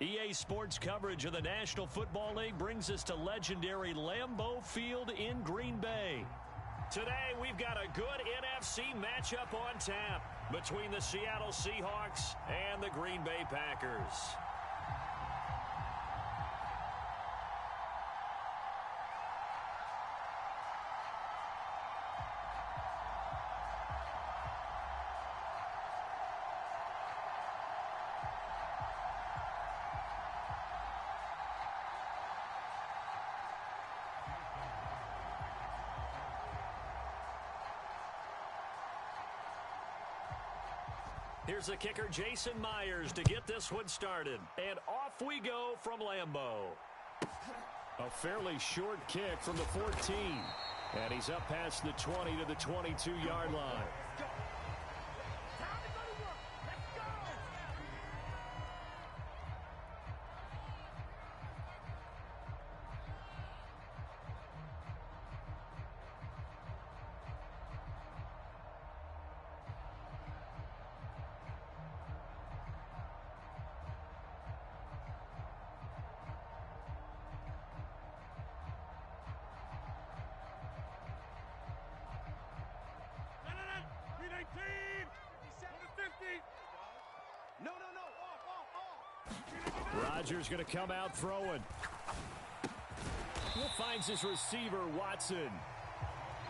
EA Sports coverage of the National Football League brings us to legendary Lambeau Field in Green Bay. Today, we've got a good NFC matchup on tap between the Seattle Seahawks and the Green Bay Packers. Here's the kicker, Jason Myers, to get this one started. And off we go from Lambeau. A fairly short kick from the 14. And he's up past the 20 to the 22-yard line. Rodgers going to come out throwing. He finds his receiver, Watson.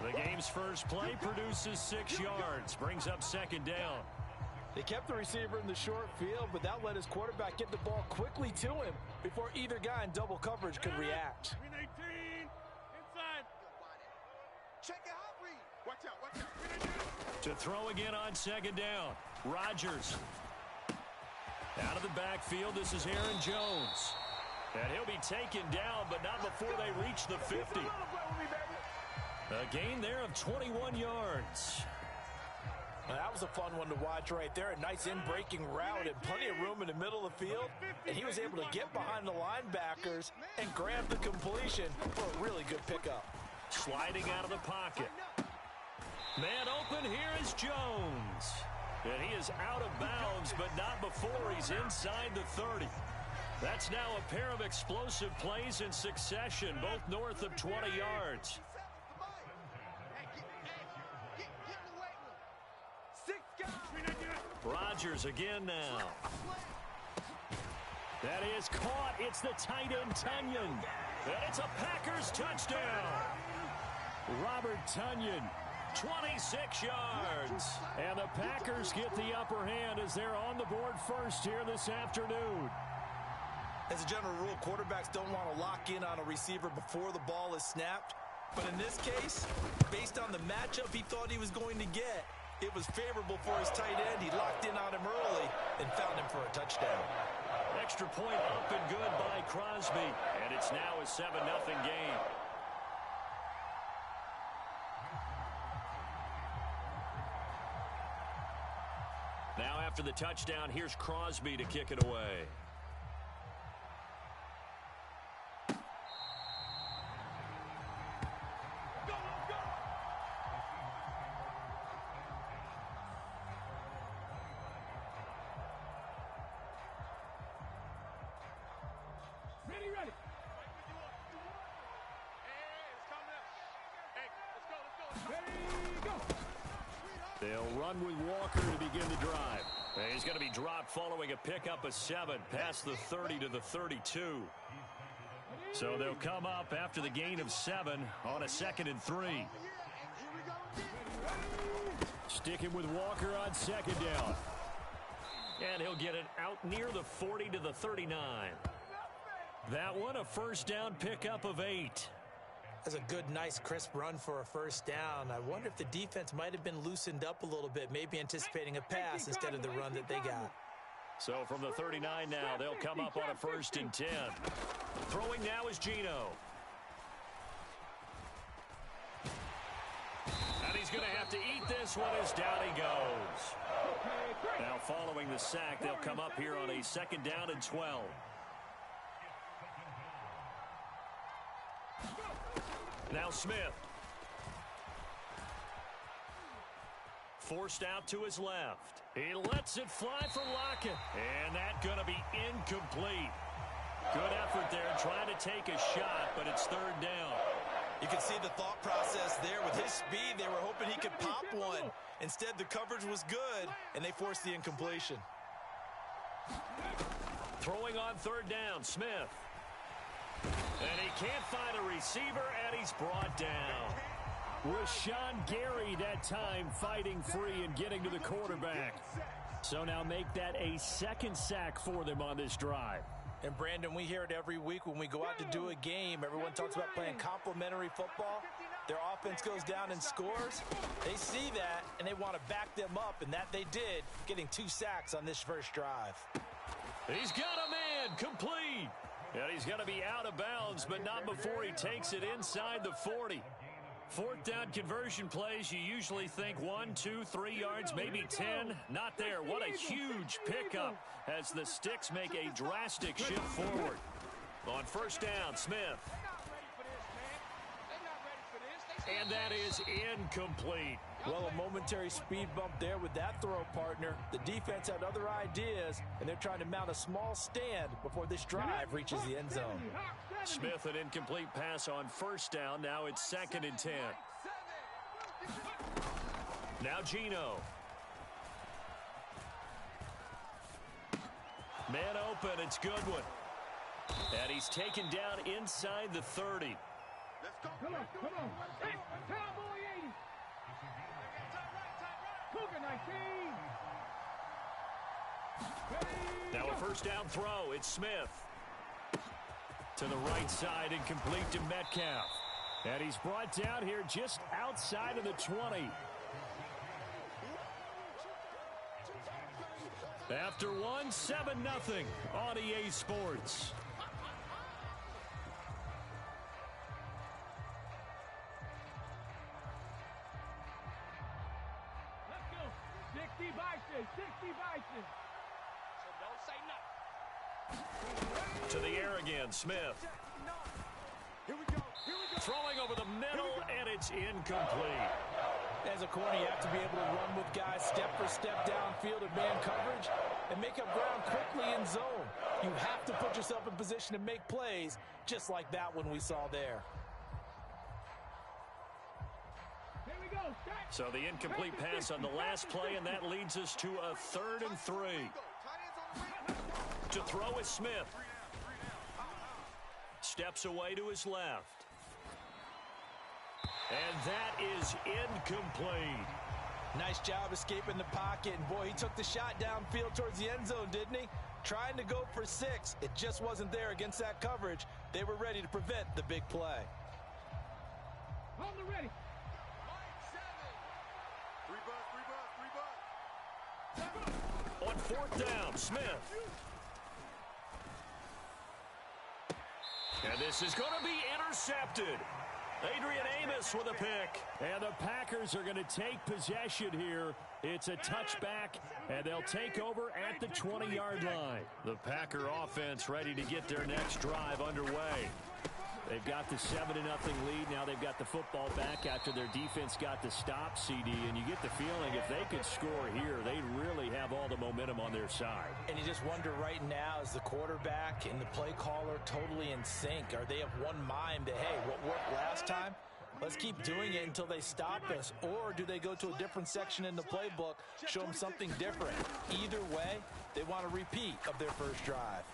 The game's first play produces 6 yards, brings up second down. They kept the receiver in the short field, but that let his quarterback get the ball quickly to him before either guy in double coverage could react. Inside. Check it out, Reed. Watch out. To throw again on second down. Rodgers. Out of the backfield, this is Aaron Jones. And he'll be taken down, but not before they reach the 50. A gain there of 21 yards. Now, that was a fun one to watch right there. A nice in-breaking route and plenty of room in the middle of the field. And he was able to get behind the linebackers and grab the completion for a really good pickup. Sliding out of the pocket. Man open, here is Jones. And he is out of bounds, but not before he's inside the 30. That's now a pair of explosive plays in succession, both north of 20 yards. Rodgers again now. That is caught. It's the tight end, Tonyan. And it's a Packers touchdown. Robert Tonyan. 26 yards. And the Packers get the upper hand as they're on the board first here this afternoon. As a general rule, quarterbacks don't want to lock in on a receiver before the ball is snapped. But in this case, based on the matchup he thought he was going to get, it was favorable for his tight end. He locked in on him early and found him for a touchdown. Extra point up and good by Crosby. And it's now a 7-0 game. Now after the touchdown, here's Crosby to kick it away. They'll run with Walker to begin the drive. He's going to be dropped following a pickup of 7 past the 30 to the 32. So they'll come up after the gain of 7 on a 2nd and 3. Sticking with Walker on 2nd down. And he'll get it out near the 40 to the 39. That one a first down pickup of 8. That's a good, nice, crisp run for a first down. I wonder if the defense might have been loosened up a little bit, maybe anticipating a pass instead of the run that they got. So from the 39 now, they'll come up on a 1st and 10. Throwing now is Geno. And he's going to have to eat this one as down he goes. Now following the sack, they'll come up here on a 2nd down and 12. Now Smith. forced out to his left. He lets it fly for Lockett. And that's going to be incomplete. Good effort there trying to take a shot, but it's third down. You can see the thought process there. With his speed, they were hoping he could pop one. Instead, the coverage was good, and they forced the incompletion. Throwing on third down, Smith. And he can't find a receiver, and he's brought down. Rashawn Gary that time fighting free and getting to the quarterback. So now make that a second sack for them on this drive. And, Brandon, we hear it every week when we go out to do a game. Everyone talks about playing complementary football. Their offense goes down and scores. They see that, and they want to back them up, and that they did, getting 2 sacks on this first drive. He's got a man, complete. And he's going to be out of bounds, but not before he takes it inside the 40. Fourth down conversion plays, you usually think 1, 2, 3 yards, maybe 10. Not there. What a huge pickup as the Sticks make a drastic shift forward. On first down, Smith. And that is incomplete. Well, a momentary speed bump there with that throw, partner. The defense had other ideas, and they're trying to mount a small stand before this drive reaches the end zone. Smith, an incomplete pass on first down. Now it's 2nd and 10. Now Geno. Man open, it's Goodwin. And he's taken down inside the 30. Let's go. Come on. Hey, Cowboy 80. Cougar 19. Now a first down throw. It's Smith. To the right side and complete to Metcalf. And he's brought down here just outside of the 20. After one, 7-0 on EA Sports. Let's go. 60 Bison. 60 Bison. So don't say nothing. To the air again, Smith. Here we go. Throwing over the middle, and it's incomplete. As a corner, you have to be able to run with guys step for step downfield in man coverage and make up ground quickly in zone. You have to put yourself in position to make plays, just like that one we saw there. Here we go. So the incomplete pass on the last play, and that leads us to a 3rd and 3. To throw is Smith. Steps away to his left. And that is incomplete. Nice job escaping the pocket. And, boy, he took the shot downfield towards the end zone, didn't he? Trying to go for 6. It just wasn't there against that coverage. They were ready to prevent the big play. Hold it ready. 3 bus. On 4th down, Smith. And this is going to be intercepted. Adrian Amos with a pick. And the Packers are going to take possession here. It's a touchback, and they'll take over at the 20-yard line. The Packer offense ready to get their next drive underway. They've got the 7-0 lead. Now they've got the football back after their defense got the stop, CD. And you get the feeling if they could score here, they'd really have all the momentum on their side. And you just wonder right now, is the quarterback and the play caller totally in sync? Are they of one mind that, hey, what worked last time? Let's keep doing it until they stop us. Or do they go to a different section in the playbook, show them something different? Either way, they want a repeat of their first drive.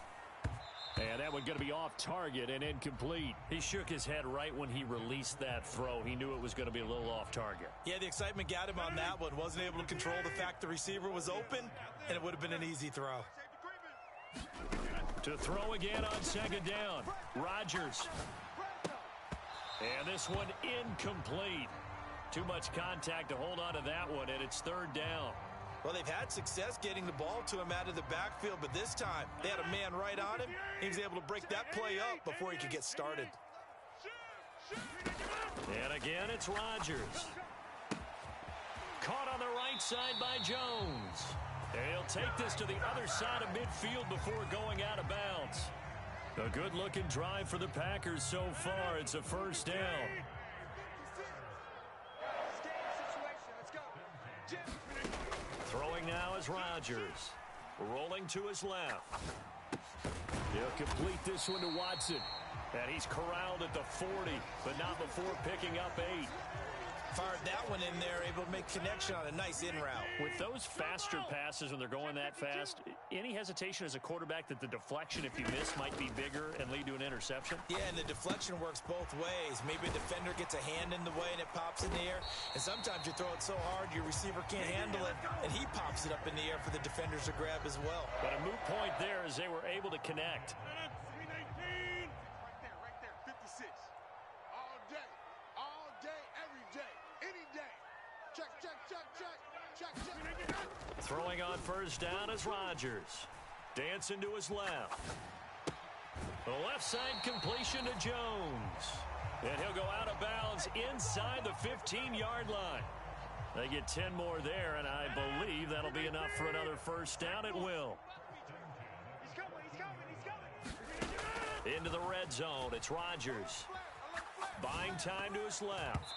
And that one going to be off target and incomplete. He shook his head right when he released that throw. He knew it was going to be a little off target. Yeah, the excitement got him on that one. Wasn't able to control the fact the receiver was open, and it would have been an easy throw. To throw again on 2nd down, Rodgers. And this one incomplete. Too much contact to hold on to that one, and it's 3rd down. Well, they've had success getting the ball to him out of the backfield, but this time they had a man right on him. He was able to break that play up before he could get started. And again, it's Rodgers. Caught on the right side by Jones. And he'll take this to the other side of midfield before going out of bounds. A good-looking drive for the Packers so far. It's a 1st down. is Rodgers. Rolling to his left. He'll complete this one to Watson. And he's corralled at the 40, but not before picking up 8. Fired that one in there, able to make connection on a nice in route. With those faster passes when they're going that fast, any hesitation as a quarterback that the deflection, if you miss, might be bigger and lead to an interception? Yeah, and the deflection works both ways. Maybe a defender gets a hand in the way and it pops in the air. And sometimes you throw it so hard your receiver can't handle it, and he pops it up in the air for the defenders to grab as well. But a moot point there as they were able to connect. Throwing on first down is Rodgers. Dancing to his left. The left side completion to Jones. And he'll go out of bounds inside the 15-yard line. They get 10 more there, and I believe that'll be enough for another first down at will. Into the red zone, it's Rodgers. Buying time to his left.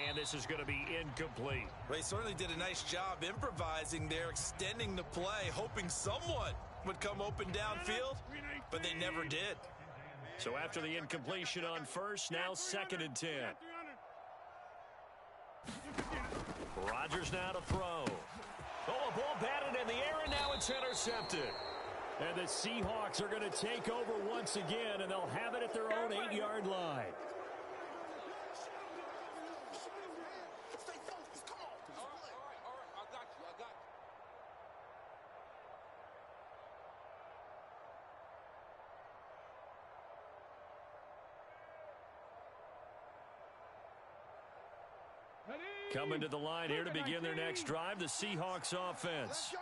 And this is going to be incomplete. They certainly did a nice job improvising there, extending the play, hoping someone would come open downfield, but they never did. So after the incompletion on first, now 2nd and 10. Rodgers now to throw. Oh, a ball batted in the air, and now it's intercepted. And the Seahawks are going to take over once again, and they'll have it at their own 8-yard line. Coming to the line here to begin their next drive, the Seahawks offense.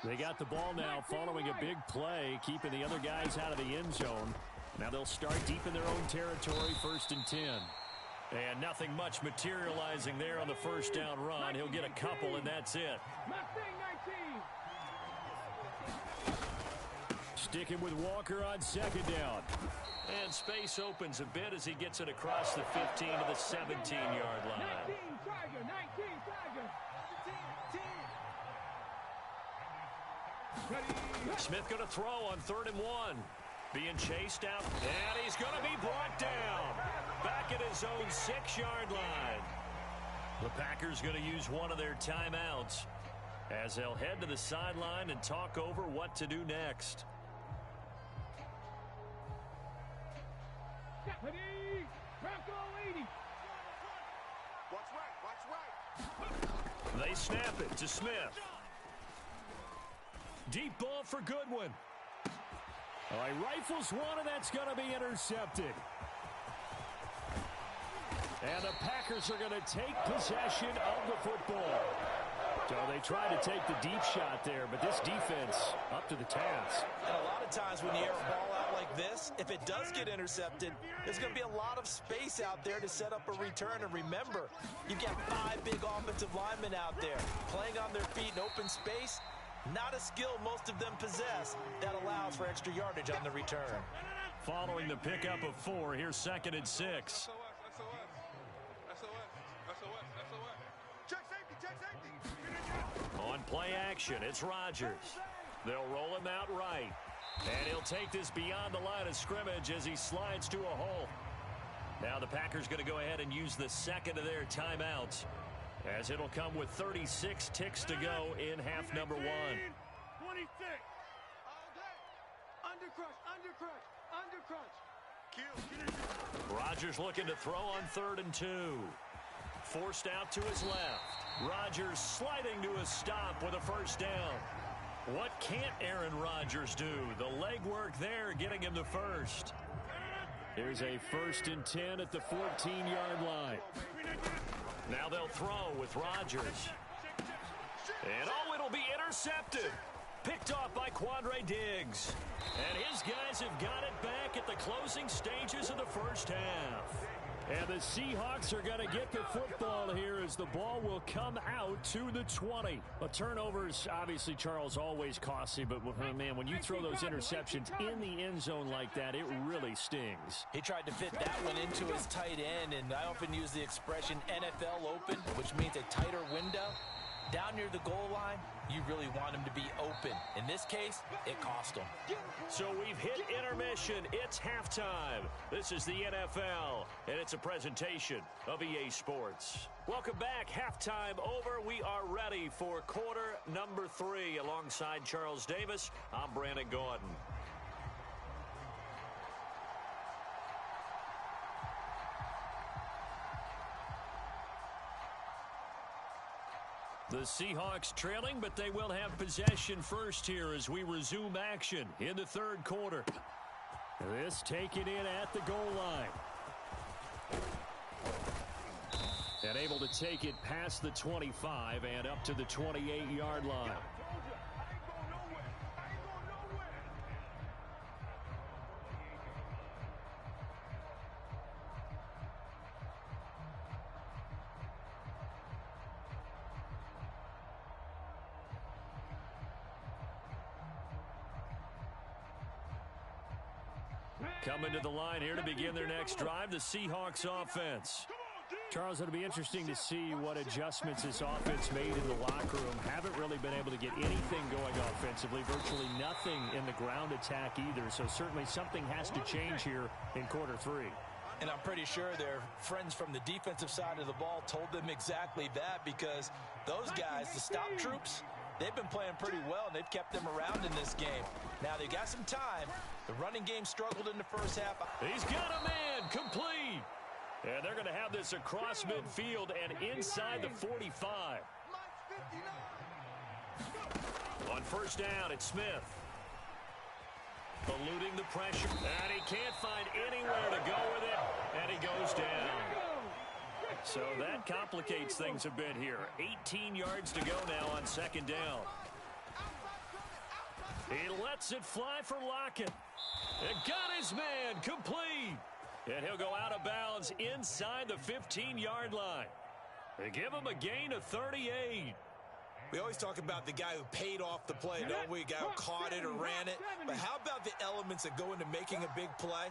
They got the ball now following a big play, keeping the other guys out of the end zone. Now they'll start deep in their own territory, 1st and 10. And nothing much materializing there on the first down run. He'll get a couple, and that's it. Sticking with Walker on 2nd down. And space opens a bit as he gets it across the 15 to the 17-yard line. Smith going to throw on 3rd and 1. Being chased out, and he's going to be brought down. Back at his own 6-yard line. The Packers going to use one of their timeouts as they'll head to the sideline and talk over what to do next. They snap it to Smith. Deep ball for Goodwin. All right, rifles one, and that's going to be intercepted. And the Packers are going to take possession of the football. So they tried to take the deep shot there, but this defense up to the task. And a lot of times when you air a ball out like this, if it does get intercepted, there's going to be a lot of space out there to set up a return. And remember, you've got 5 big offensive linemen out there playing on their feet in open space. Not a skill most of them possess that allows for extra yardage on the return. Following the pickup of 4, here's 2nd and 6. On play action, it's Rodgers. They'll roll him out right. And he'll take this beyond the line of scrimmage as he slides to a hole. Now the Packers going to go ahead and use the 2nd of their timeouts, as it'll come with 36 ticks to go in half number 1. 26. Undercrunch. Rodgers looking to throw on 3rd and 2. Forced out to his left. Rodgers sliding to a stop with a first down. What can't Aaron Rodgers do? The legwork there getting him the first. Here's a 1st and 10 at the 14-yard line. Now they'll throw with Rodgers. And oh, it'll be intercepted. Picked off by Quandre Diggs. And his guys have got it back at the closing stages of the first half. And the Seahawks are going to get the football here as the ball will come out to the 20. A turnover is obviously, Charles, always costly, but man, when you throw those interceptions in the end zone like that, it really stings. He tried to fit that one into his tight end, and I often use the expression NFL open, which means a tighter window. Down near the goal line, you really want him to be open. In this case, it cost him. So we've hit intermission. It's halftime. This is the NFL, and it's a presentation of EA Sports. Welcome back. Halftime over. We are ready for quarter number 3. Alongside Charles Davis, I'm Brandon Gordon. The Seahawks trailing, but they will have possession first here as we resume action in the third quarter. This taken in at the goal line. And able to take it past the 25 and up to the 28-yard line. Coming to the line here to begin their next drive, the Seahawks offense. Charles, it'll be interesting to see what adjustments this offense made in the locker room. Haven't really been able to get anything going offensively, virtually nothing in the ground attack either. So certainly something has to change here in quarter 3. And I'm pretty sure their friends from the defensive side of the ball told them exactly that, because those guys, the stop troops, they've been playing pretty well, and they've kept them around in this game. Now, they've got some time. The running game struggled in the first half. He's got a man complete. And they're going to have this across midfield and inside the 45. On first down, it's Smith. Eluding the pressure. And he can't find anywhere to go with it. And he goes down. So that complicates things a bit here. 18 yards to go now on second down. He lets it fly for Lockett. It got his man complete. And he'll go out of bounds inside the 15-yard line. They give him a gain of 38. We always talk about the guy who paid off the play, don't we? Guy who caught it or ran it. But how about the elements that go into making a big play?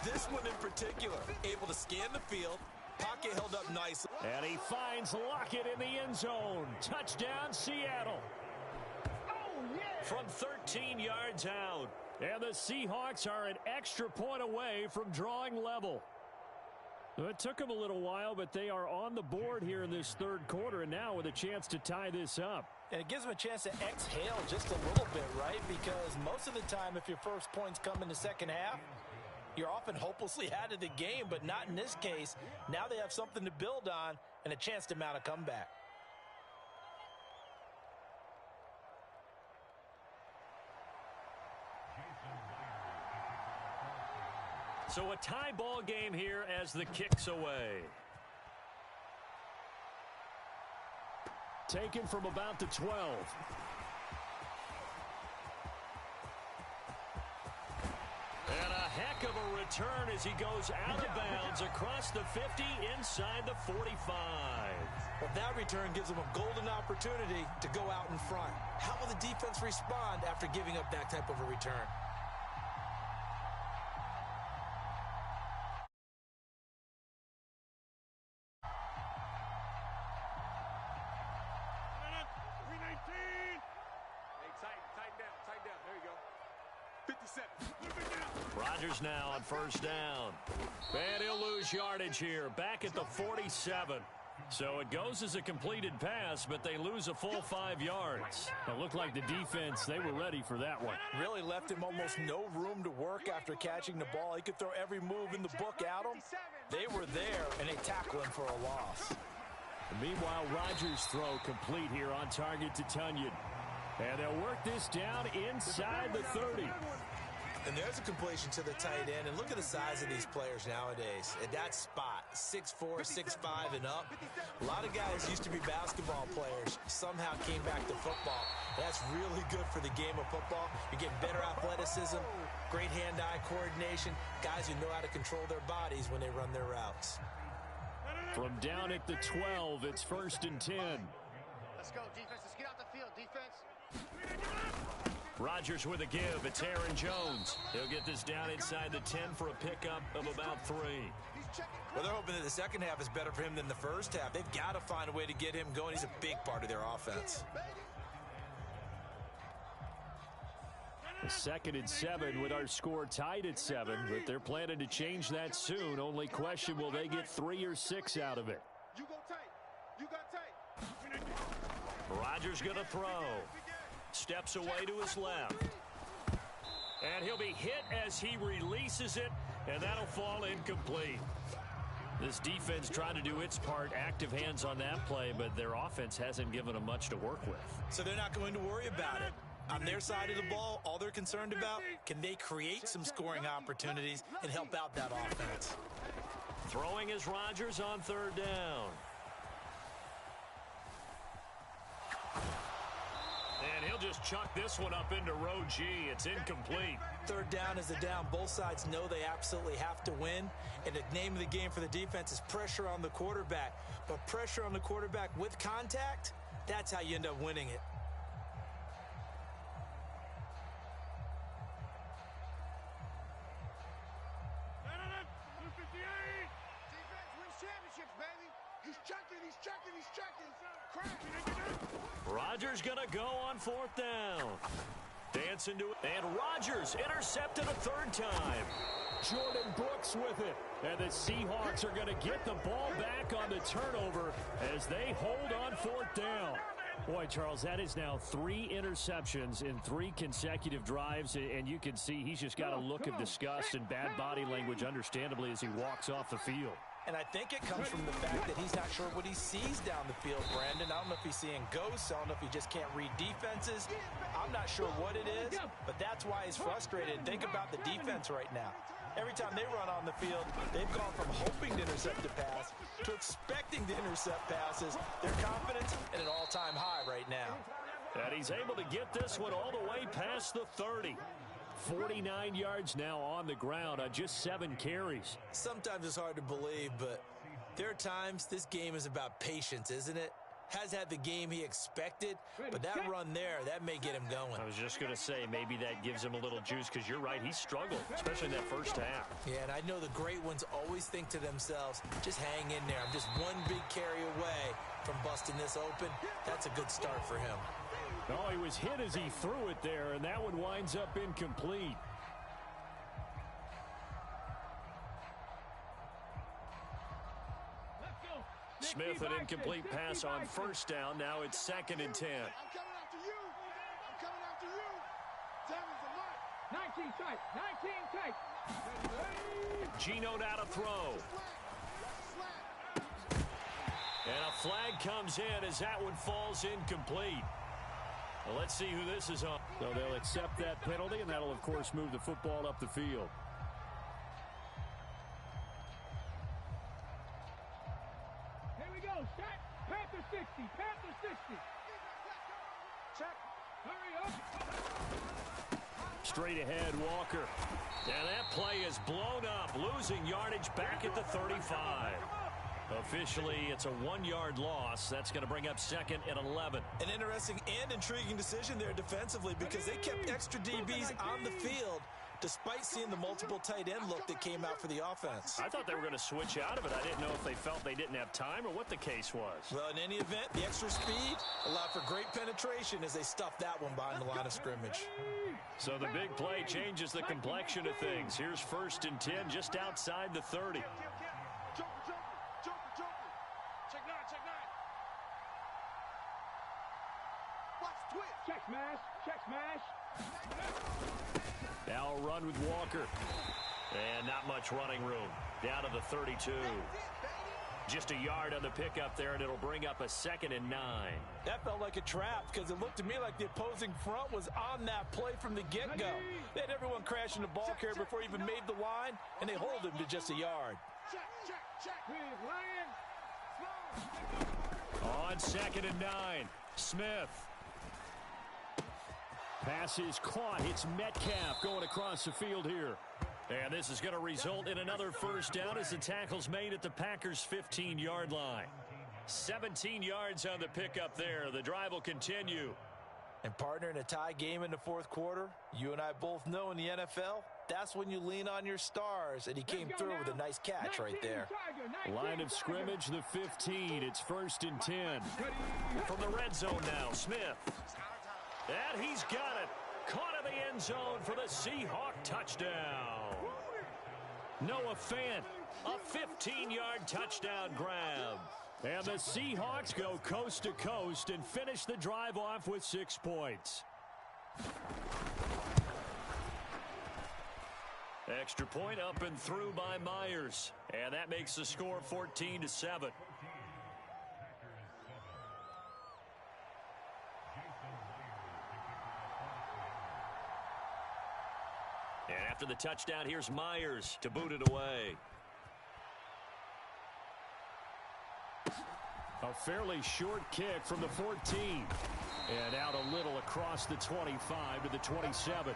This one in particular, able to scan the field, pocket held up nicely. And he finds Lockett in the end zone. Touchdown, Seattle. From 13 yards out. And the Seahawks are an extra point away from drawing level. It took them a little while, but they are on the board here in this third quarter, and now with a chance to tie this up. And it gives them a chance to exhale just a little bit, right? Because most of the time, if your first points come in the second half, you're often hopelessly out of the game, but not in this case. Now they have something to build on and a chance to mount a comeback. So a tie ball game here as the kick's away. Taken from about the 12. And a heck of a return as he goes out of bounds across the 50 inside the 45. Well, that return gives them a golden opportunity to go out in front. How will the defense respond after giving up that type of a return? Rodgers now on first down. And he'll lose yardage here. Back at the 47. So it goes as a completed pass, but they lose a full 5 yards. It looked like the defense, they were ready for that one. Really left him almost no room to work after catching the ball. He could throw every move in the book at him. They were there, and they tackled him for a loss. Meanwhile, Rodgers' throw complete here on target to Tunyon. And they'll work this down inside the 30. And there's a completion to the tight end. And look at the size of these players nowadays. At that spot, 6'4", 6'5", and up. A lot of guys used to be basketball players. Somehow came back to football. That's really good for the game of football. You're getting better athleticism, great hand-eye coordination, guys who know how to control their bodies when they run their routes. From down at the 12, it's 1st and 10. Let's go, defense. Let's get out the field, defense. Rodgers with a give. It's Aaron Jones. He'll get this down inside the 10 for a pickup of about 3. Well, they're hoping that the second half is better for him than the first half. They've got to find a way to get him going. He's a big part of their offense. 2nd and 7 with our score tied at 7, but they're planning to change that soon. Only question, will they get 3 or 6 out of it? You go tight. You got tight. Rodgers going to throw. Steps away to his left. And he'll be hit as he releases it, and that'll fall incomplete. This defense trying to do its part, active hands on that play, but their offense hasn't given them much to work with. So they're not going to worry about it. On their side of the ball, all they're concerned about, can they create some scoring opportunities and help out that offense? Throwing is Rodgers on 3rd down. And he'll just chuck this one up into row G. It's incomplete. 3rd down is a down. Both sides know they absolutely have to win. And the name of the game for the defense is pressure on the quarterback. But pressure on the quarterback with contact, that's how you end up winning it. Rodgers going to go on 4th down. Dancing to it. And Rodgers intercepted a 3rd time. Jordan Brooks with it. And the Seahawks are going to get the ball back on the turnover as they hold on 4th down. Boy, Charles, that is now 3 interceptions in 3 consecutive drives, and you can see he's just got a look of disgust and bad body language, understandably, as he walks off the field. And I think it comes from the fact that he's not sure what he sees down the field, Brandon. I don't know if he's seeing ghosts. I don't know if he just can't read defenses. I'm not sure what it is, but that's why he's frustrated. Think about the defense right now. Every time they run on the field, they've gone from hoping to intercept a pass to expecting to intercept passes. Their confidence at an all-time high right now. And he's able to get this one all the way past the 30. 49 yards now on the ground on just 7 carries. Sometimes it's hard to believe, but there are times this game is about patience, isn't it? Has had the game he expected, but that run there, that may get him going. I was just going to say, maybe that gives him a little juice, because you're right, he struggled, especially in that first half. Yeah, and I know the great ones always think to themselves, just hang in there. I'm just one big carry away from busting this open. That's a good start for him. Oh, he was hit as he threw it there, and that one winds up incomplete. Smith, an incomplete pass on 1st down. Now it's 2nd and 10. I'm coming after you. I'm coming after you. 19 tight. 19 tight. Gino now to throw. And a flag comes in as that one falls incomplete. Well, let's see who this is on. So they'll accept that penalty, and that'll, of course, move the football up the field. Here we go. Set. Panther 60. Panther 60. Check. Hurry up. Straight ahead, Walker. And that play is blown up, losing yardage back at the 35. Officially, it's a 1-yard loss. That's going to bring up 2nd and 11. An interesting and intriguing decision there defensively, because they kept extra DBs on the field despite seeing the multiple tight end look that came out for the offense. I thought they were going to switch out of it. I didn't know if they felt they didn't have time or what the case was. Well, in any event, the extra speed allowed for great penetration as they stuffed that one behind the line of scrimmage. So the big play changes the complexion of things. Here's 1st and 10 just outside the 30. Check smash. Check smash. Now a run with Walker. And not much running room. Down to the 32. Just a yard on the pickup there, and it'll bring up a 2nd and 9. That felt like a trap, because it looked to me like the opposing front was on that play from the get-go. They had everyone crashing the ball carrier before he even made the line, and they hold him to just a yard. On 2nd and 9, Smith. Pass is caught. It's Metcalf going across the field here. And this is going to result in another 1st down as the tackle's made at the Packers' 15-yard line. 17 yards on the pickup there. The drive will continue. And partner, in a tie game in the 4th quarter, you and I both know in the NFL, that's when you lean on your stars, and he came through with a nice catch right there. Line of scrimmage, the 15. It's 1st and 10. From the red zone now, Smith. And he's got it. Caught in the end zone for the Seahawk touchdown. Noah Fant, a 15-yard touchdown grab. And the Seahawks go coast to coast and finish the drive off with 6 points. Extra point up and through by Myers. And that makes the score 14-7. And after the touchdown, here's Myers to boot it away. A fairly short kick from the 14. And out a little across the 25 to the 27.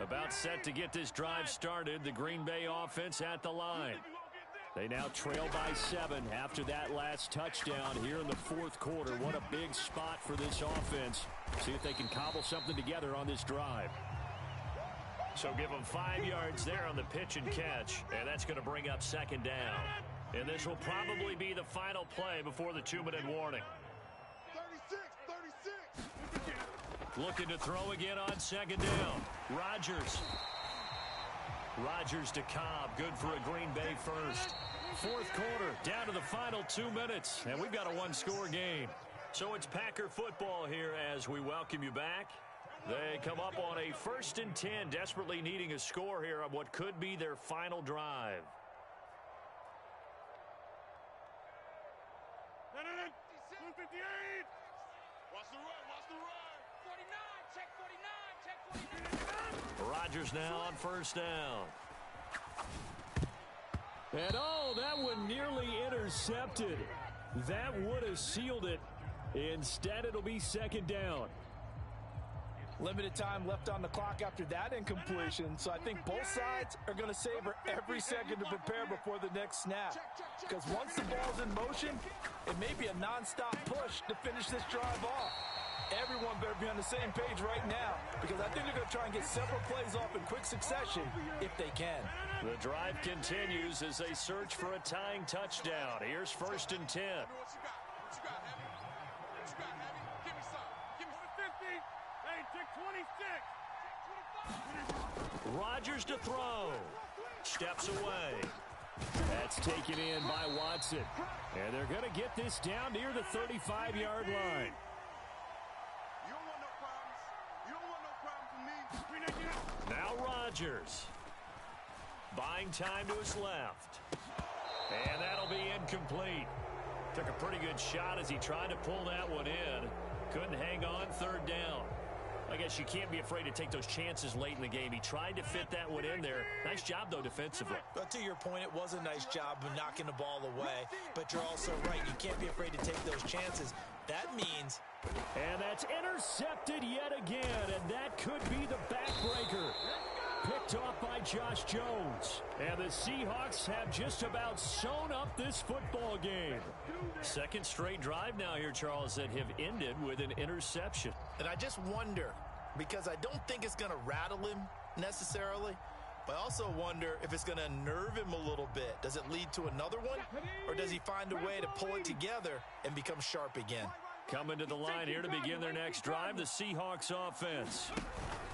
About set to get this drive started, the Green Bay offense at the line. They now trail by 7 after that last touchdown here in the 4th quarter. What a big spot for this offense. See if they can cobble something together on this drive. So give them 5 yards there on the pitch and catch, and that's going to bring up 2nd down. And this will probably be the final play before the 2-minute warning. 36. Looking to throw again on 2nd down. Rodgers to Cobb. Good for a Green Bay first. 4th quarter, down to the final 2 minutes, and we've got a 1-score game. So it's Packer football here as we welcome you back. They come up on a 1st and 10, desperately needing a score here on what could be their final drive. Rodgers now on 1st down. And oh, that one nearly intercepted. That would have sealed it. Instead, it'll be 2nd down. Limited time left on the clock after that incompletion, so I think both sides are going to savor every second to prepare before the next snap. Because once the ball's in motion, it may be a nonstop push to finish this drive off. Everyone better be on the same page right now, because I think they're going to try and get several plays off in quick succession if they can. The drive continues as they search for a tying touchdown. Here's 1st and 10. Rodgers to throw. Steps away. That's taken in by Watson. And they're going to get this down near the 35-yard line. Now Rodgers. Buying time to his left. And that'll be incomplete. Took a pretty good shot as he tried to pull that one in. Couldn't hang on. 3rd down. I guess you can't be afraid to take those chances late in the game. He tried to fit that one in there. Nice job, though, defensively. But to your point, it was a nice job of knocking the ball away. But you're also right. You can't be afraid to take those chances. That means... And that's intercepted yet again. And that could be the backbreaker. Picked off by Josh Jones. And the Seahawks have just about sewn up this football game. 2nd straight drive now here, Charles, that have ended with an interception. And I just wonder, because I don't think it's going to rattle him necessarily, but I also wonder if it's going to unnerve him a little bit. Does it lead to another one? Or does he find a way to pull it together and become sharp again? Coming to the line here to begin their next drive, the Seahawks offense.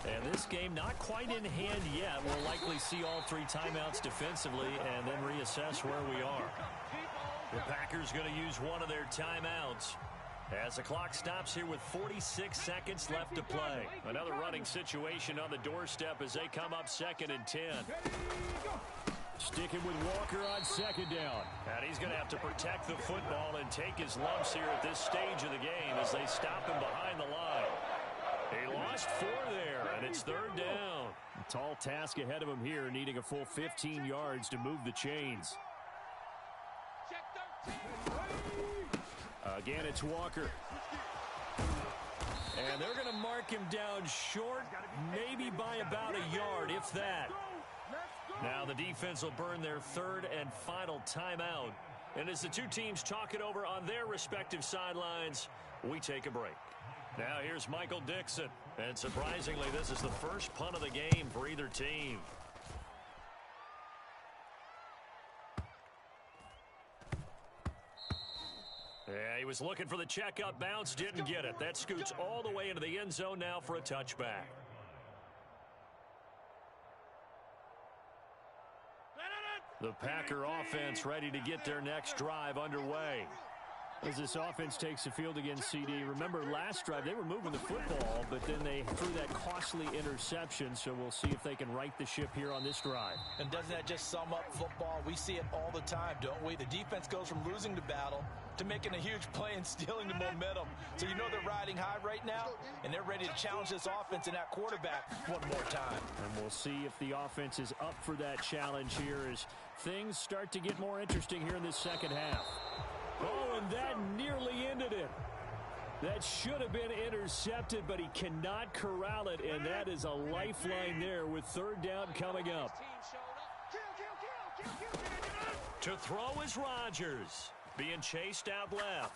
And this game not quite in hand yet. We'll likely see all 3 timeouts defensively and then reassess where we are. The Packers going to use one of their timeouts as the clock stops here with 46 seconds left to play. Another running situation on the doorstep as they come up 2nd and 10. Sticking with Walker on 2nd down. And he's going to have to protect the football and take his lumps here at this stage of the game as they stop him behind the line. He lost 4 there, and it's 3rd down. A tall task ahead of him here, needing a full 15 yards to move the chains. Again, it's Walker. And they're going to mark him down short, maybe by about a yard, if that. Now the defense will burn their 3rd and final timeout And as the two teams talk it over on their respective sidelines, we take a break. Now here's Michael Dixon. And surprisingly, this is the first punt of the game for either team. Yeah, he was looking for the checkup bounce, didn't get it. That scoots all the way into the end zone now for a touchback. The Packer offense ready to get their next drive underway. As this offense takes the field against CD, remember last drive they were moving the football, but then they threw that costly interception, so we'll see if they can right the ship here on this drive. And doesn't that just sum up football? We see it all the time, don't we? The defense goes from losing the battle to making a huge play and stealing the momentum. So you know they're riding high right now, and they're ready to challenge this offense and that quarterback one more time. And we'll see if the offense is up for that challenge here as things start to get more interesting here in this second half. Oh, and that nearly ended it. That should have been intercepted, but he cannot corral it, and that is a lifeline there with third down coming up. To throw is Rodgers, being chased out left.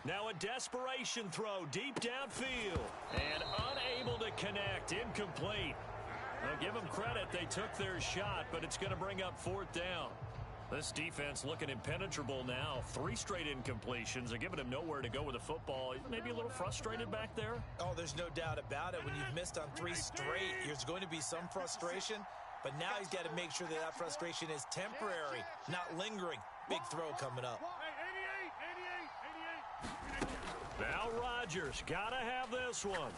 Now a desperation throw deep downfield, and unable to connect, incomplete. Well, give them credit, they took their shot, but it's going to bring up fourth down. This defense looking impenetrable now. 3 straight incompletions. They're giving him nowhere to go with the football. Maybe a little frustrated back there? Oh, there's no doubt about it. When you've missed on 3 straight, there's going to be some frustration. But now he's got to make sure that that frustration is temporary, not lingering. Big throw coming up. Now Rodgers, got to have this one.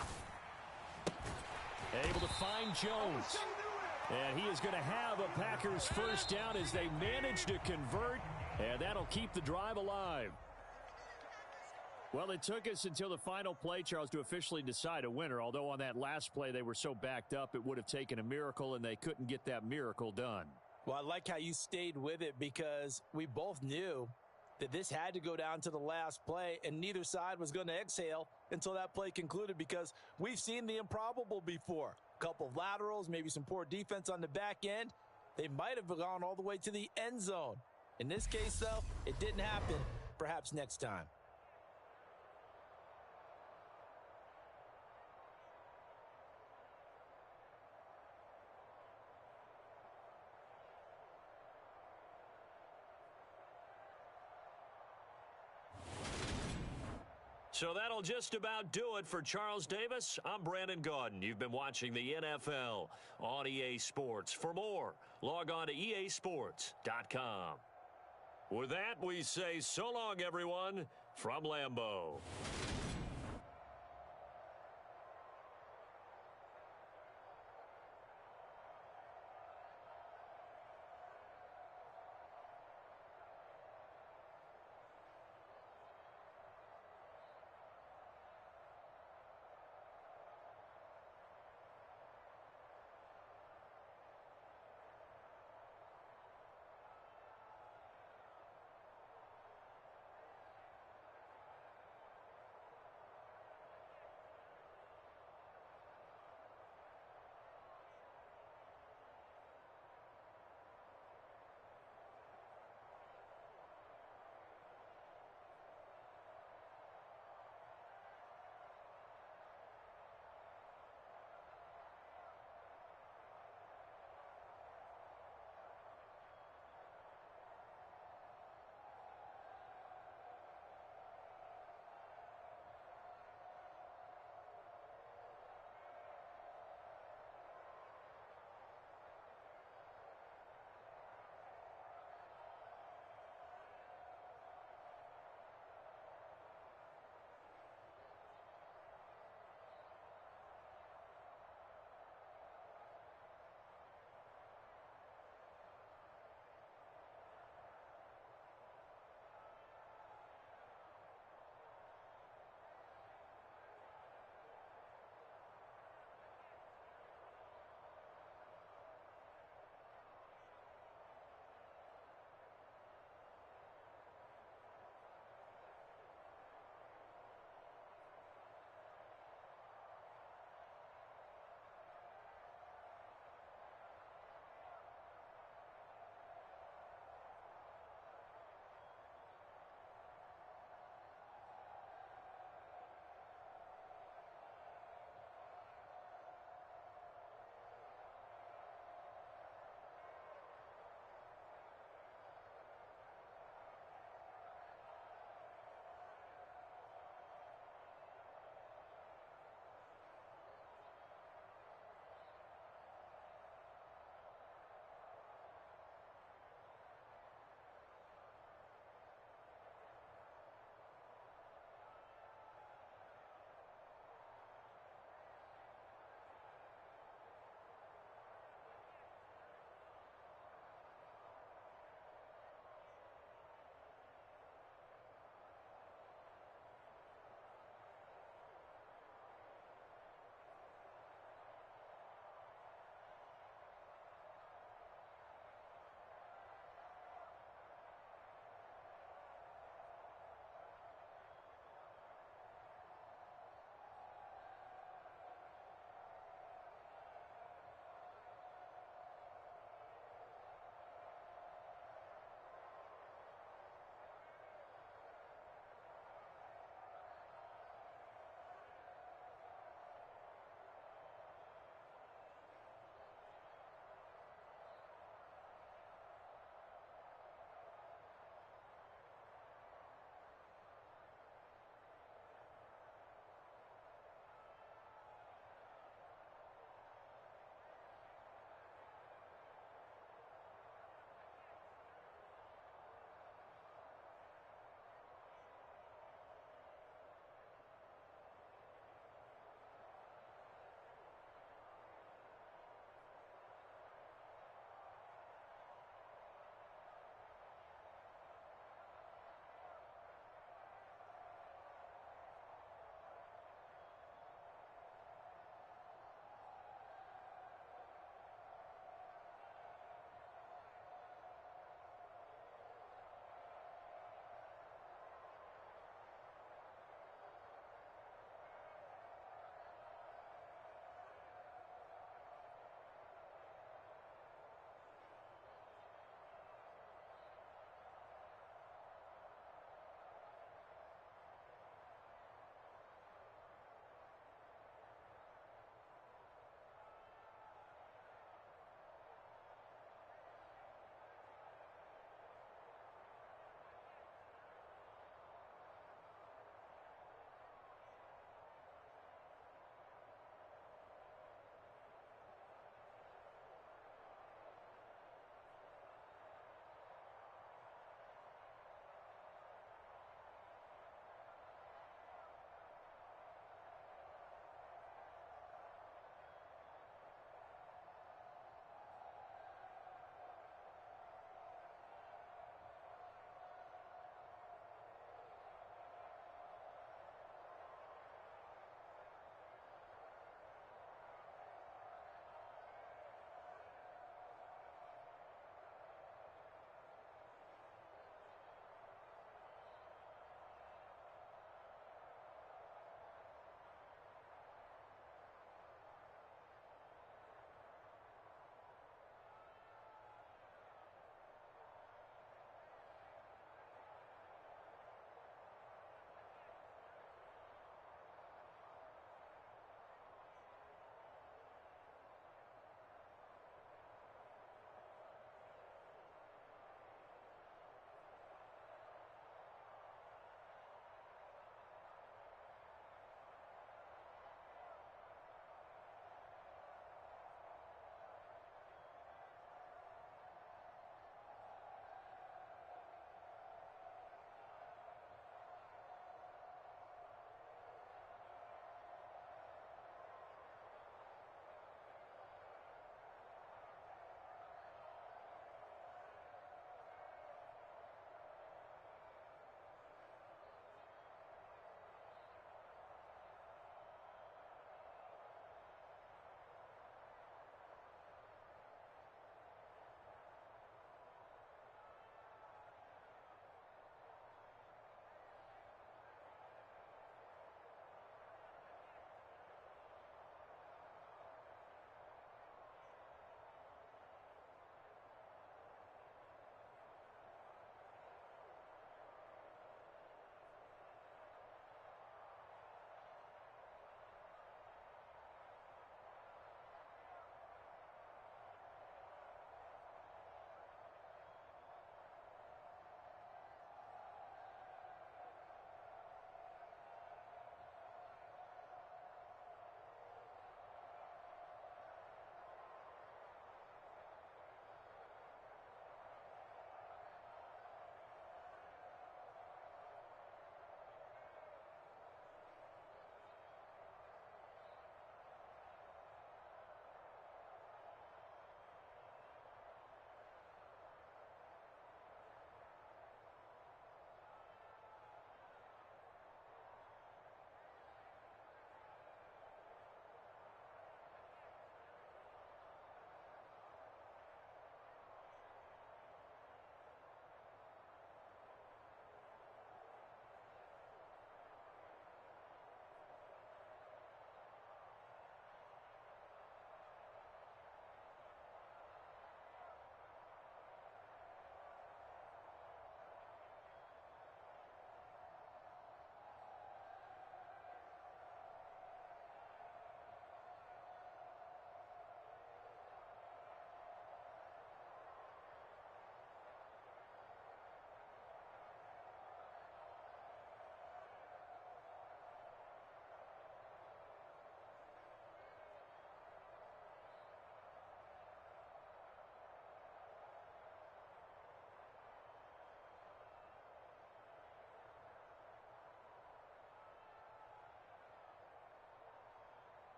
Able to find Jones. And he is going to have a Packers first down as they manage to convert, and that'll keep the drive alive. Well, it took us until the final play, Charles, to officially decide a winner, although on that last play they were so backed up it would have taken a miracle, and they couldn't get that miracle done. Well, I like how you stayed with it because we both knew that this had to go down to the last play, and neither side was going to exhale until that play concluded because we've seen the improbable before. Couple of laterals, maybe some poor defense on the back end. They might have gone all the way to the end zone. In this case, though, it didn't happen. Perhaps next time. So that'll just about do it for Charles Davis. I'm Brandon Gaudin. You've been watching the NFL on EA Sports. For more, log on to easports.com. With that, we say so long, everyone, from Lambeau.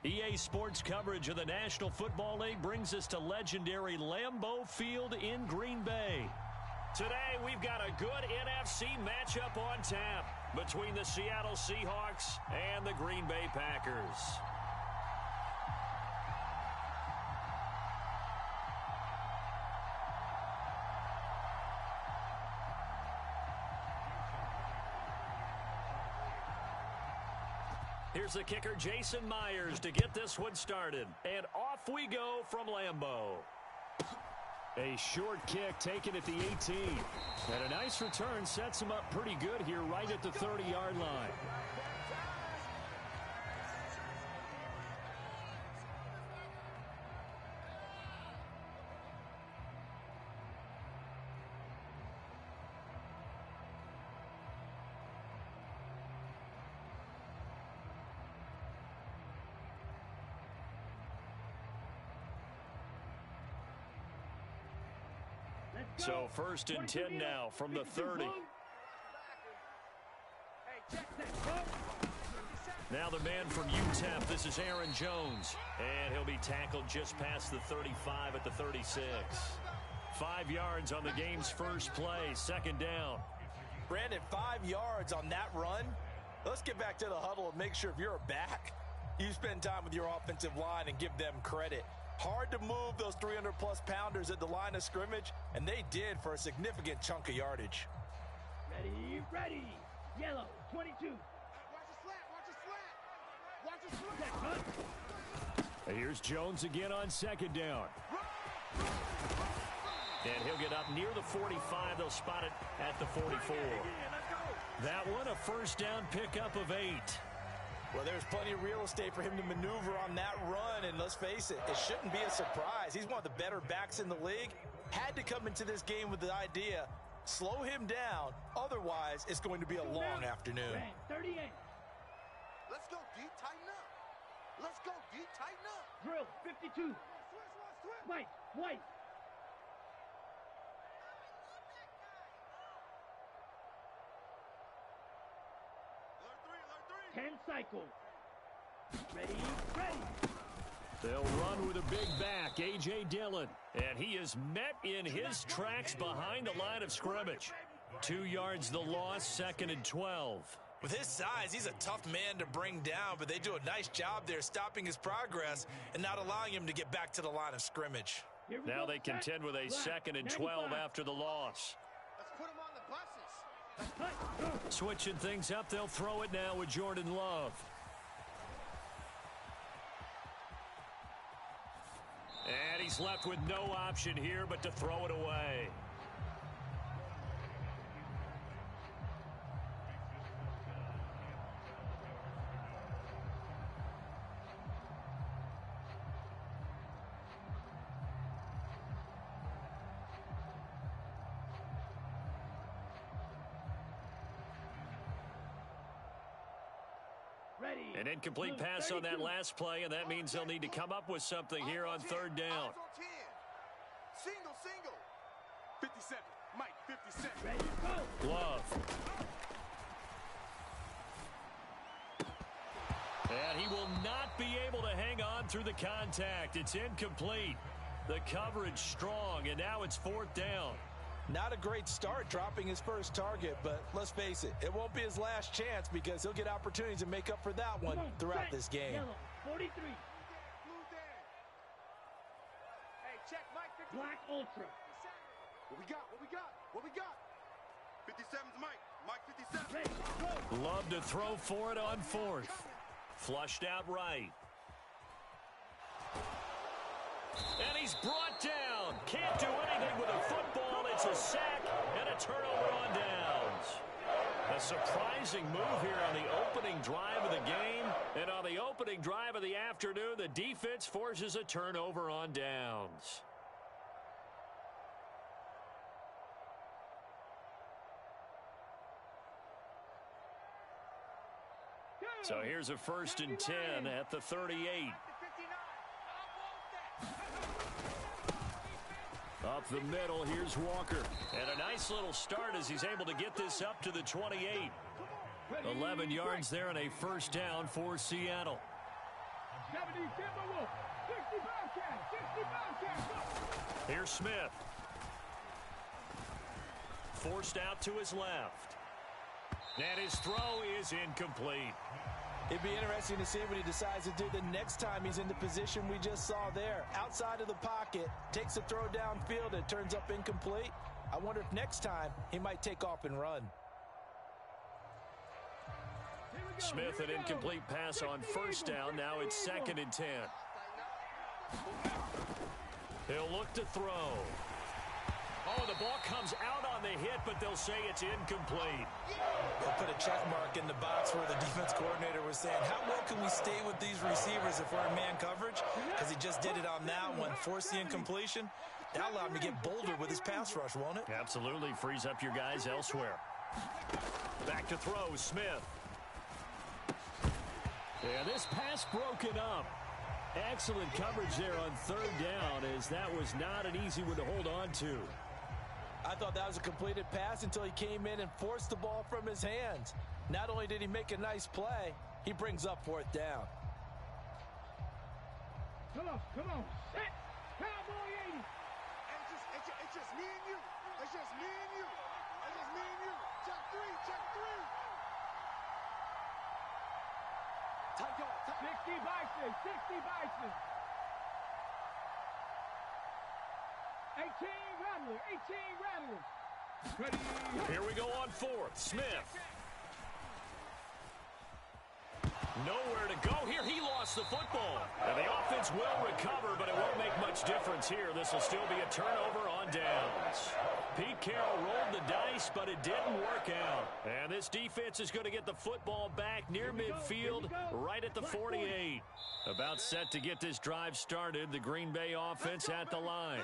EA Sports coverage of the National Football League brings us to legendary Lambeau Field in Green Bay. Today, we've got a good NFC matchup on tap between the Seattle Seahawks and the Green Bay Packers. Here's the kicker, Jason Myers, to get this one started. And off we go from Lambeau. A short kick taken at the 18. And a nice return sets him up pretty good here right at the 30-yard line. So 1st and 10 now from the 30. Now the man from UTEP, this is Aaron Jones. And he'll be tackled just past the 35 at the 36. 5 yards on the game's first play, 2nd down. Brandon, 5 yards on that run. Let's get back to the huddle and make sure if you're a back, you spend time with your offensive line and give them credit. Hard to move those 300-plus pounders at the line of scrimmage, and they did for a significant chunk of yardage. Ready. Yellow, 22. Watch a slant. Watch a slant. And here's Jones again on 2nd down. And he'll get up near the 45. They'll spot it at the 44. That one a 1st down pickup of 8. Well, there's plenty of real estate for him to maneuver on that run, and let's face it, it shouldn't be a surprise. He's one of the better backs in the league. Had to come into this game with the idea, slow him down, otherwise it's going to be a long afternoon. 38. Let's go, D. Tighten up. Let's go, D. Tighten up. Drill, 52. White. Alert 3. 10 cycles. Ready. They'll run with a big back, A.J. Dillon. And he is met in his tracks behind the line of scrimmage. 2 yards the loss, 2nd and 12. With his size, he's a tough man to bring down, but they do a nice job there stopping his progress and not allowing him to get back to the line of scrimmage. Now they contend with a 2nd and 12 after the loss. Let's put him on the buses. Switching things up, they'll throw it now with Jordan Love. And he's left with no option here but to throw it away. An incomplete pass on that last play, and that means they'll need to come up with something here on 3rd down. Single. 57. Mike, 57. Ready, go. Love. And he will not be able to hang on through the contact. It's incomplete. The coverage strong, and now it's 4th down. Not a great start dropping his first target, but let's face it, it won't be his last chance because he'll get opportunities to make up for that one throughout this game. Yellow, 43. Blue Dan. Hey, check Mike. 50. Black Ultra. What we got? 57's Mike. Mike 57. Ready, go. Love to throw for it on 4th. Flushed out right. And he's brought down. Can't do anything with a football. It's a sack and a turnover on downs. A surprising move here on the opening drive of the game. And on the opening drive of the afternoon, the defense forces a turnover on downs. So here's a 1st and 10 at the 38. Up the middle, here's Walker. And a nice little start as he's able to get this up to the 28. 11 yards there and a 1st down for Seattle. 70 Timberwolves. 60 Bobcats. 60 Bobcats. Go. Here's Smith. Forced out to his left. And his throw is incomplete. It'd be interesting to see what he decides to do the next time he's in the position we just saw there. Outside of the pocket, takes a throw downfield, it turns up incomplete. I wonder if next time he might take off and run. Smith, an incomplete pass on first down. Now it's 2nd and 10. He'll look to throw. Oh, the ball comes out on the hit, but they'll say it's incomplete. They'll put a check mark in the box where the defense coordinator was saying, how well can we stay with these receivers if we're in man coverage? Because he just did it on that one, forced the incompletion. That allowed him to get bolder with his pass rush, won't it? Absolutely, frees up your guys elsewhere. Back to throw, Smith. Yeah, this pass broken up. Excellent coverage there on 3rd down, as that was not an easy one to hold on to. I thought that was a completed pass until he came in and forced the ball from his hands. Not only did he make a nice play, he brings up 4th down. Come on. Set. Cowboy 80. It's just me and you. It's just me and you. It's just me and you. Check 3. Tight yard. 60 Bison. 60 Bison. 18 Rattler. 18 Rattler. Ready. Here we go on 4th. Smith. Nowhere to go here. He lost the football. And the offense will recover, but it won't make much difference here. This will still be a turnover on downs. Pete Carroll rolled the dice, but it didn't work out. And this defense is going to get the football back near midfield, right at the 48. About set to get this drive started. The Green Bay offense at the line.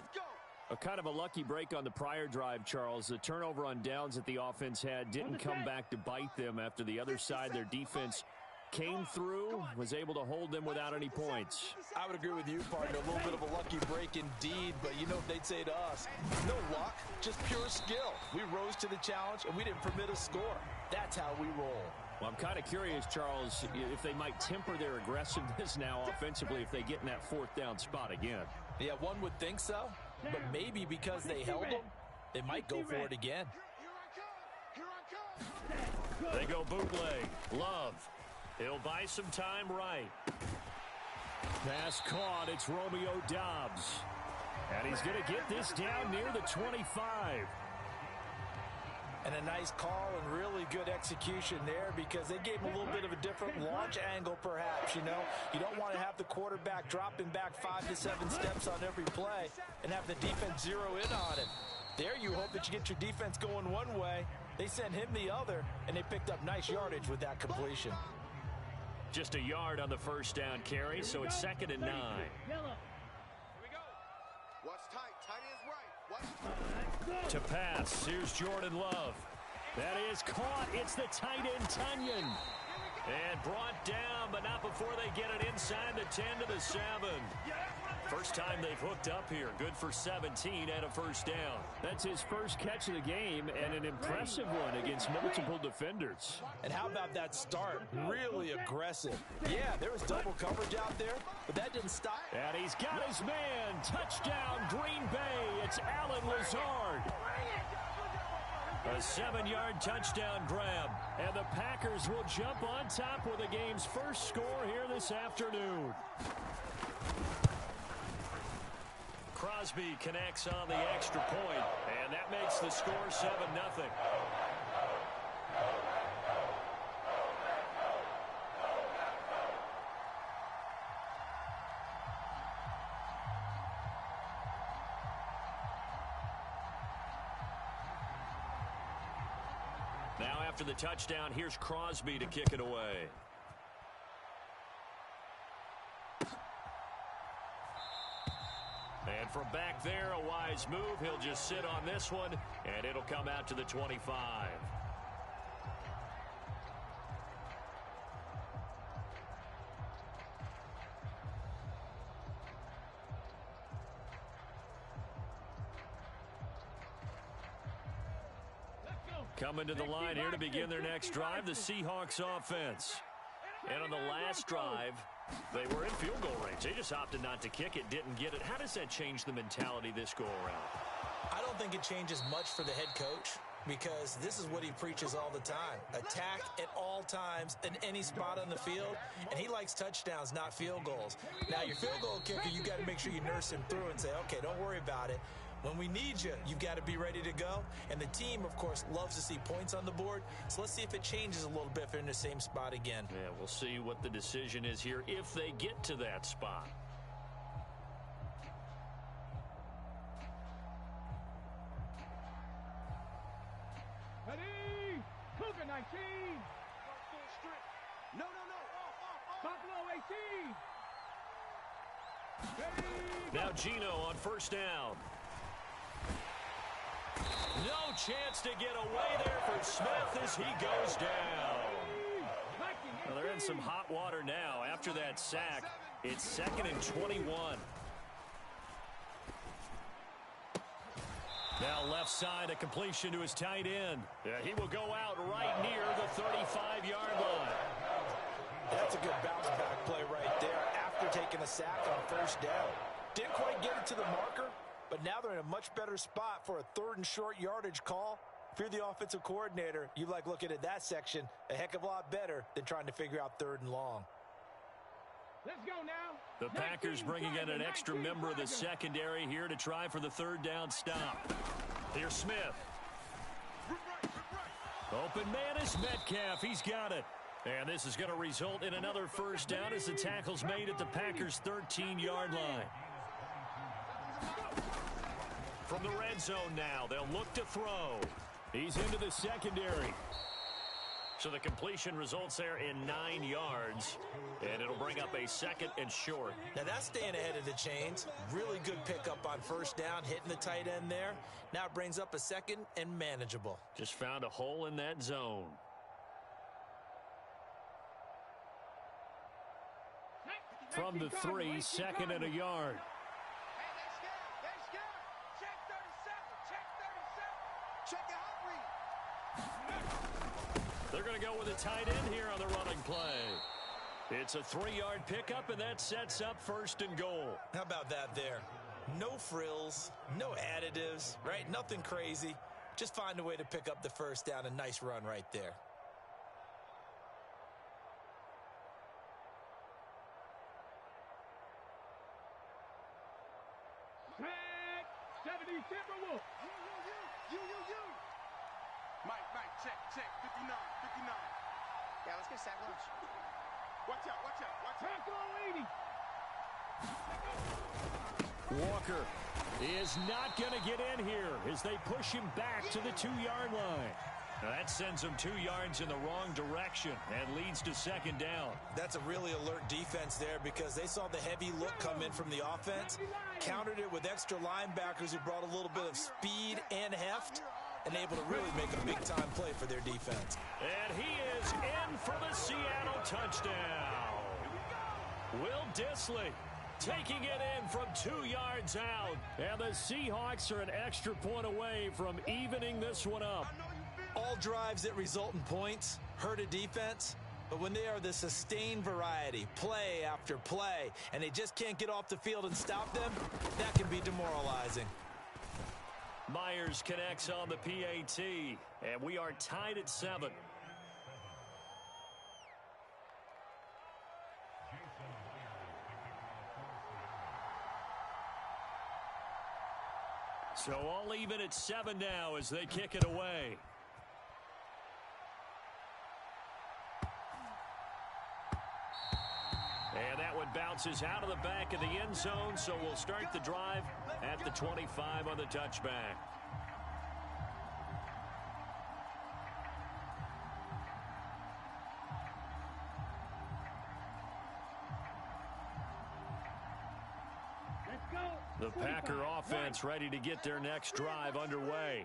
A kind of a lucky break on the prior drive, Charles. The turnover on downs that the offense had didn't come back to bite them after the other side. Their defense came through, was able to hold them without any points. I would agree with you, partner. A little bit of a lucky break indeed, but you know what they'd say to us? No luck, just pure skill. We rose to the challenge, and we didn't permit a score. That's how we roll. Well, I'm kind of curious, Charles, if they might temper their aggressiveness now offensively if they get in that 4th down spot again. Yeah, one would think so, but maybe because they held them, they might go for it again. Here I come. They go bootleg. Love. He'll buy some time right. Pass caught. It's Romeo Doubs. And he's going to get this down near the 25. And a nice call and really good execution there because they gave him a little bit of a different launch angle perhaps, you know. You don't want to have the quarterback dropping back 5 to 7 steps on every play and have the defense zero in on it. There you hope that you get your defense going one way. They sent him the other, and they picked up nice yardage with that completion. Just a yard on the 1st down carry, so it's 2nd and 9. Here we go. Watch tight. Tight is right. Watch. To pass, here's Jordan Love. That is caught. It's the tight end, Tunyon. And brought down, but not before they get it inside the 10 to the 7. First time they've hooked up here. Good for 17 and a 1st down. That's his first catch of the game and an impressive one against multiple defenders. And how about that start? Really aggressive. Yeah, there was double coverage out there, but that didn't stop. And he's got his man. Touchdown, Green Bay. It's Allen Lazard. A 7-yard touchdown grab. And the Packers will jump on top with the game's first score here this afternoon. Crosby connects on the extra point, and that makes the score 7-0. Now after the touchdown, here's Crosby to kick it away. And from back there, a wise move. He'll just sit on this one, and it'll come out to the 25. Coming to the line here to begin their next drive, the Seahawks offense. And on the last drive, They were in field goal range. They just opted not to kick it, didn't get it. How does that change the mentality this go around? I don't think it changes much for the head coach, because this is what he preaches all the time. Attack at all times in any spot on the field, and he likes touchdowns, not field goals. Now, your field goal kicker, you got to make sure you nurse him through and say, okay, don't worry about it. When we need you, you've got to be ready to go. And the team, of course, loves to see points on the board. So let's see if it changes a little bit if they're in the same spot again. Yeah, we'll see what the decision is here if they get to that spot. Ready? Cougar 19. No, no, no. Off. Buffalo 18. Ready? Now Gino on first down. No chance to get away there for Smith as he goes down. Well, they're in some hot water now after that sack. It's 2nd and 21. Now left side, a completion to his tight end. Yeah, he will go out right near the 35-yard line. That's a good bounce-back play right there after taking a sack on first down. Didn't quite get it to the marker, but now they're in a much better spot for a 3rd and short yardage call. If you're the offensive coordinator, you like looking at that section a heck of a lot better than trying to figure out 3rd and long. Let's go now. The Packers bringing in an extra member of the secondary here to try for the 3rd down stop. Here's Smith. Open man is Metcalf. He's got it. And this is going to result in another first down as the tackle's made at the Packers' 13-yard line. From the red zone now, they'll look to throw. He's into the secondary. So the completion results there in 9 yards, and it'll bring up a 2nd and short. Now that's staying ahead of the chains. Really good pickup on first down, hitting the tight end there. Now it brings up a 2nd and manageable. Just found a hole in that zone. From the 3, 2nd and a yard. They scared. Check 37. Check the hot read. They're going to go with a tight end here on the running play. It's a 3-yard pickup, and that sets up 1st and goal. How about that there? No frills, no additives, right? Nothing crazy. Just find a way to pick up the first down. A nice run right there. Set. 70 Timberwolves. You. Mike, check. 59. Yeah, let's get sack lunch. Watch out. Tackle 80. Walker is not going to get in here as they push him back to the 2-yard line. Now that sends them 2 yards in the wrong direction and leads to 2nd down. That's a really alert defense there because they saw the heavy look come in from the offense, countered it with extra linebackers who brought a little bit of speed and heft, and able to really make a big-time play for their defense. And he is in for the Seattle touchdown. Will Dissly taking it in from 2 yards out. And the Seahawks are an extra point away from evening this one up. All drives that result in points hurt a defense, but when they are the sustained variety, play after play, and they just can't get off the field and stop them, that can be demoralizing. Myers connects on the PAT, and we are tied at 7. So all even at 7 now as they kick it away. And that one bounces out of the back of the end zone, so we'll start the drive at the 25 on the touchback. The Packer offense ready to get their next drive underway.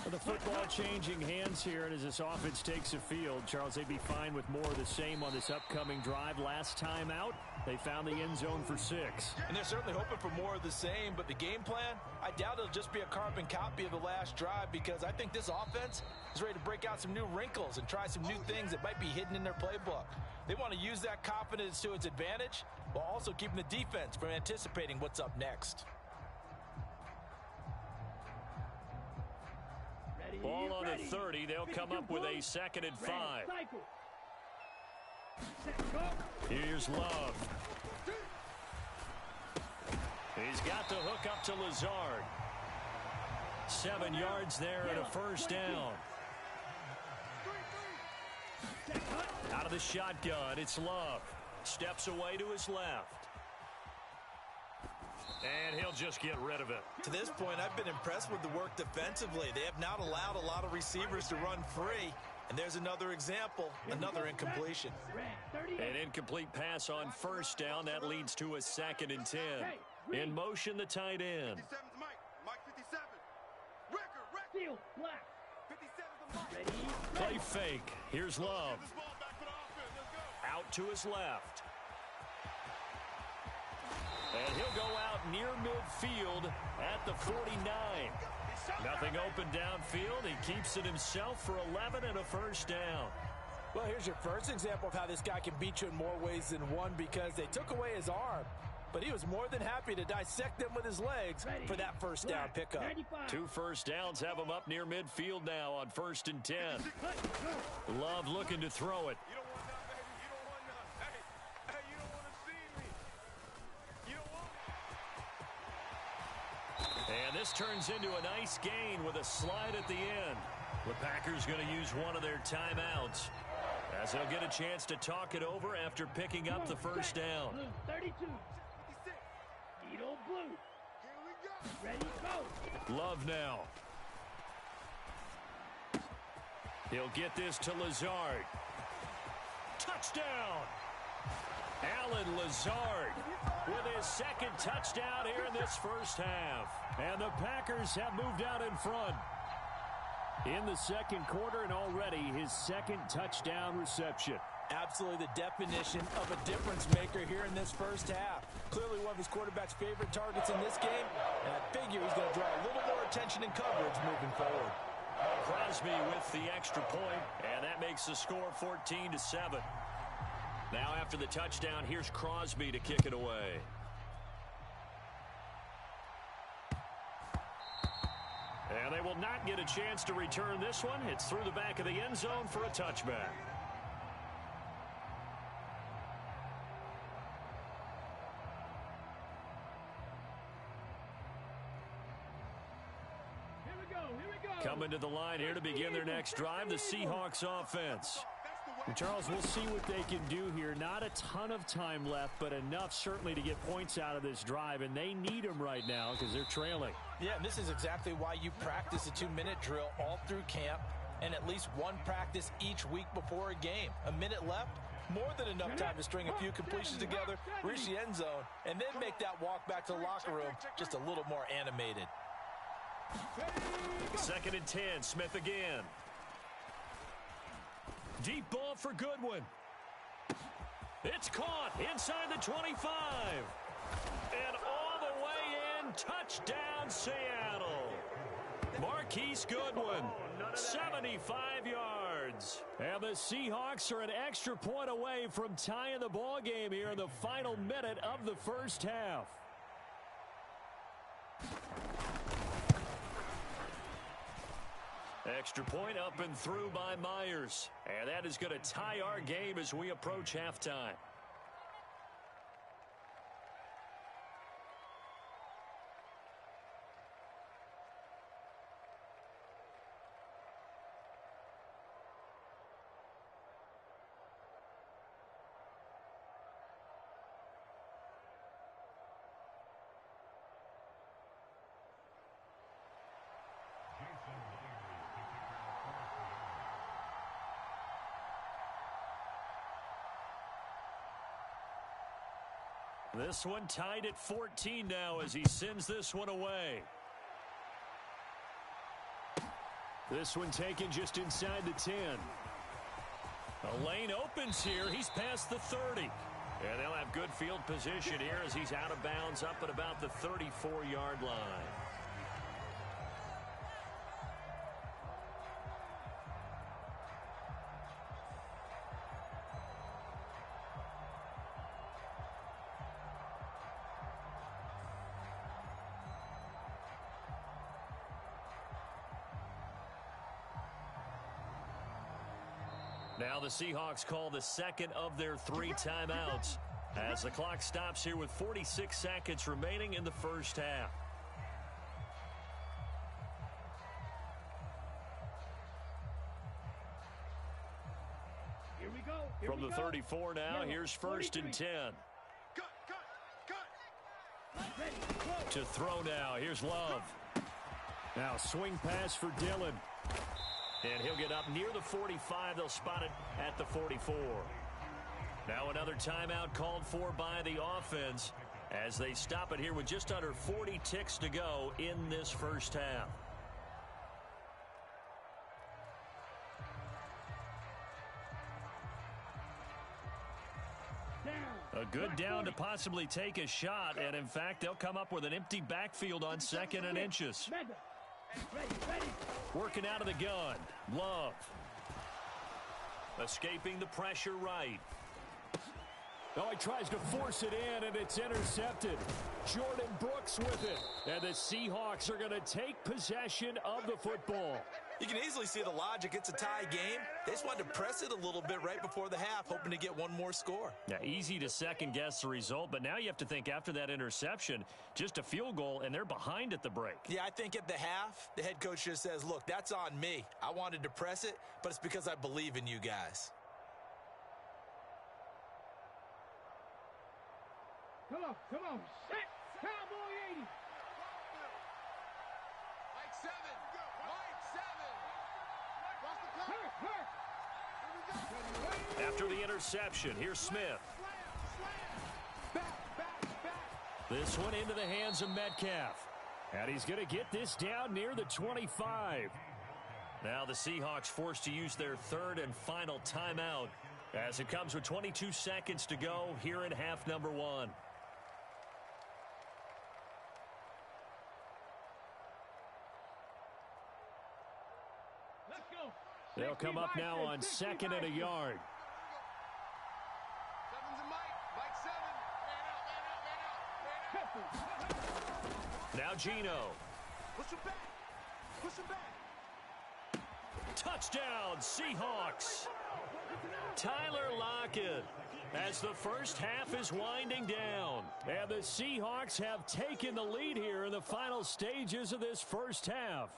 The football changing hands here, and as this offense takes the field, Charles, they'd be fine with more of the same on this upcoming drive. Last time out, They found the end zone for 6. And they're certainly hoping for more of the same, but the game plan, I doubt it'll just be a carbon copy of the last drive, because I think this offense is ready to break out some new wrinkles and try some new things that might be hidden in their playbook. They want to use that confidence to its advantage while also keeping the defense from anticipating what's up next. Ball on the 30. They'll come up with a 2nd and 5. Here's Love. He's got the hook up to Lazard. 7 yards there and a first down. Out of the shotgun, it's Love. Steps away to his left. And he'll just get rid of it. To this point, I've been impressed with the work defensively. They have not allowed a lot of receivers to run free. And there's another example, another incompletion. An incomplete pass on first down. That leads to a 2nd and 10. In motion, the tight end. 57's Mike. Mike 57. Record. Black. 57's the Mike. Play fake. Here's Love. Out to his left. And he'll go out near midfield at the 49. Nothing open downfield. He keeps it himself for 11 and a first down. Well, here's your first example of how this guy can beat you in more ways than one, because they took away his arm, but he was more than happy to dissect them with his legs for that first down pickup. 2 first downs have him up near midfield now on 1st and 10. Love looking to throw it. You don't want none, baby. You don't want none. Hey, you don't want to see me. You don't want it. And this turns into a nice gain with a slide at the end. The Packers going to use one of their timeouts, as they'll get a chance to talk it over after picking up the first down. 32. 56. Beetle blue. Here we go. Ready, go. Love now. He'll get this to Lazard. Touchdown! Alan Lazard with his 2nd touchdown here in this first half. And the Packers have moved out in front in the 2nd quarter, and already his 2nd touchdown reception. Absolutely the definition of a difference maker here in this first half. Clearly one of his quarterback's favorite targets in this game, and I figure he's going to draw a little more attention and coverage moving forward. Crosby with the extra point, and that makes the score 14-7. Now after the touchdown, here's Crosby to kick it away. And they will not get a chance to return this one. It's through the back of the end zone for a touchback. Coming to the line here to begin their next drive, the Seahawks offense. And Charles, we'll see what they can do here. Not a ton of time left, but enough certainly to get points out of this drive, and they need them right now because they're trailing. Yeah, and this is exactly why you practice a 2-minute drill all through camp, and at least one practice each week before a game. A minute left, more than enough time to string a few completions together, reach the end zone, and then make that walk back to the locker room just a little more animated. 2nd and 10, Smith again. Deep ball for Goodwin. It's caught inside the 25. And all the way in, touchdown Seattle. Marquise Goodwin, 75 yards. And the Seahawks are an extra point away from tying the ball game here in the final minute of the first half. Extra point up and through by Myers. And that is going to tie our game as we approach halftime. This one tied at 14 now as he sends this one away. This one taken just inside the 10. A lane opens here. He's past the 30. And they'll have good field position here as he's out of bounds up at about the 34-yard line. Now the Seahawks call the second of their 3 timeouts as the clock stops here with 46 seconds remaining in the first half. Here we go. From the 34 now, here's 1st and 10. To throw now, here's Love. Now swing pass for Dillon. And he'll get up near the 45. They'll spot it at the 44. Now another timeout called for by the offense as they stop it here with just under 40 ticks to go in this first half. A good down to possibly take a shot, and in fact, they'll come up with an empty backfield on 2nd and inches. Working out of the gun. Love. Escaping the pressure right. Oh, he tries to force it in, and it's intercepted. Jordan Brooks with it. And the Seahawks are going to take possession of the football. You can easily see the logic. It's a tie game. They just wanted to press it a little bit right before the half, hoping to get one more score. Yeah, easy to second-guess the result, but now you have to think after that interception, just a field goal, and they're behind at the break. Yeah, I think at the half, the head coach just says, look, that's on me. I wanted to press it, but it's because I believe in you guys. Come on. Set. Cowboy 80. Mike 7. Watch the clock. After the interception, here's Smith. Back. This one into the hands of Metcalf. And he's going to get this down near the 25. Now the Seahawks forced to use their 3rd and final timeout as it comes with 22 seconds to go here in half number 1. Let's go. They'll come up now on 2nd and a yard. 7's a Mike. Mike 7. Man out. Now Geno. Push him back. Touchdown, Seahawks. Tyler Lockett as the first half is winding down. And the Seahawks have taken the lead here in the final stages of this first half.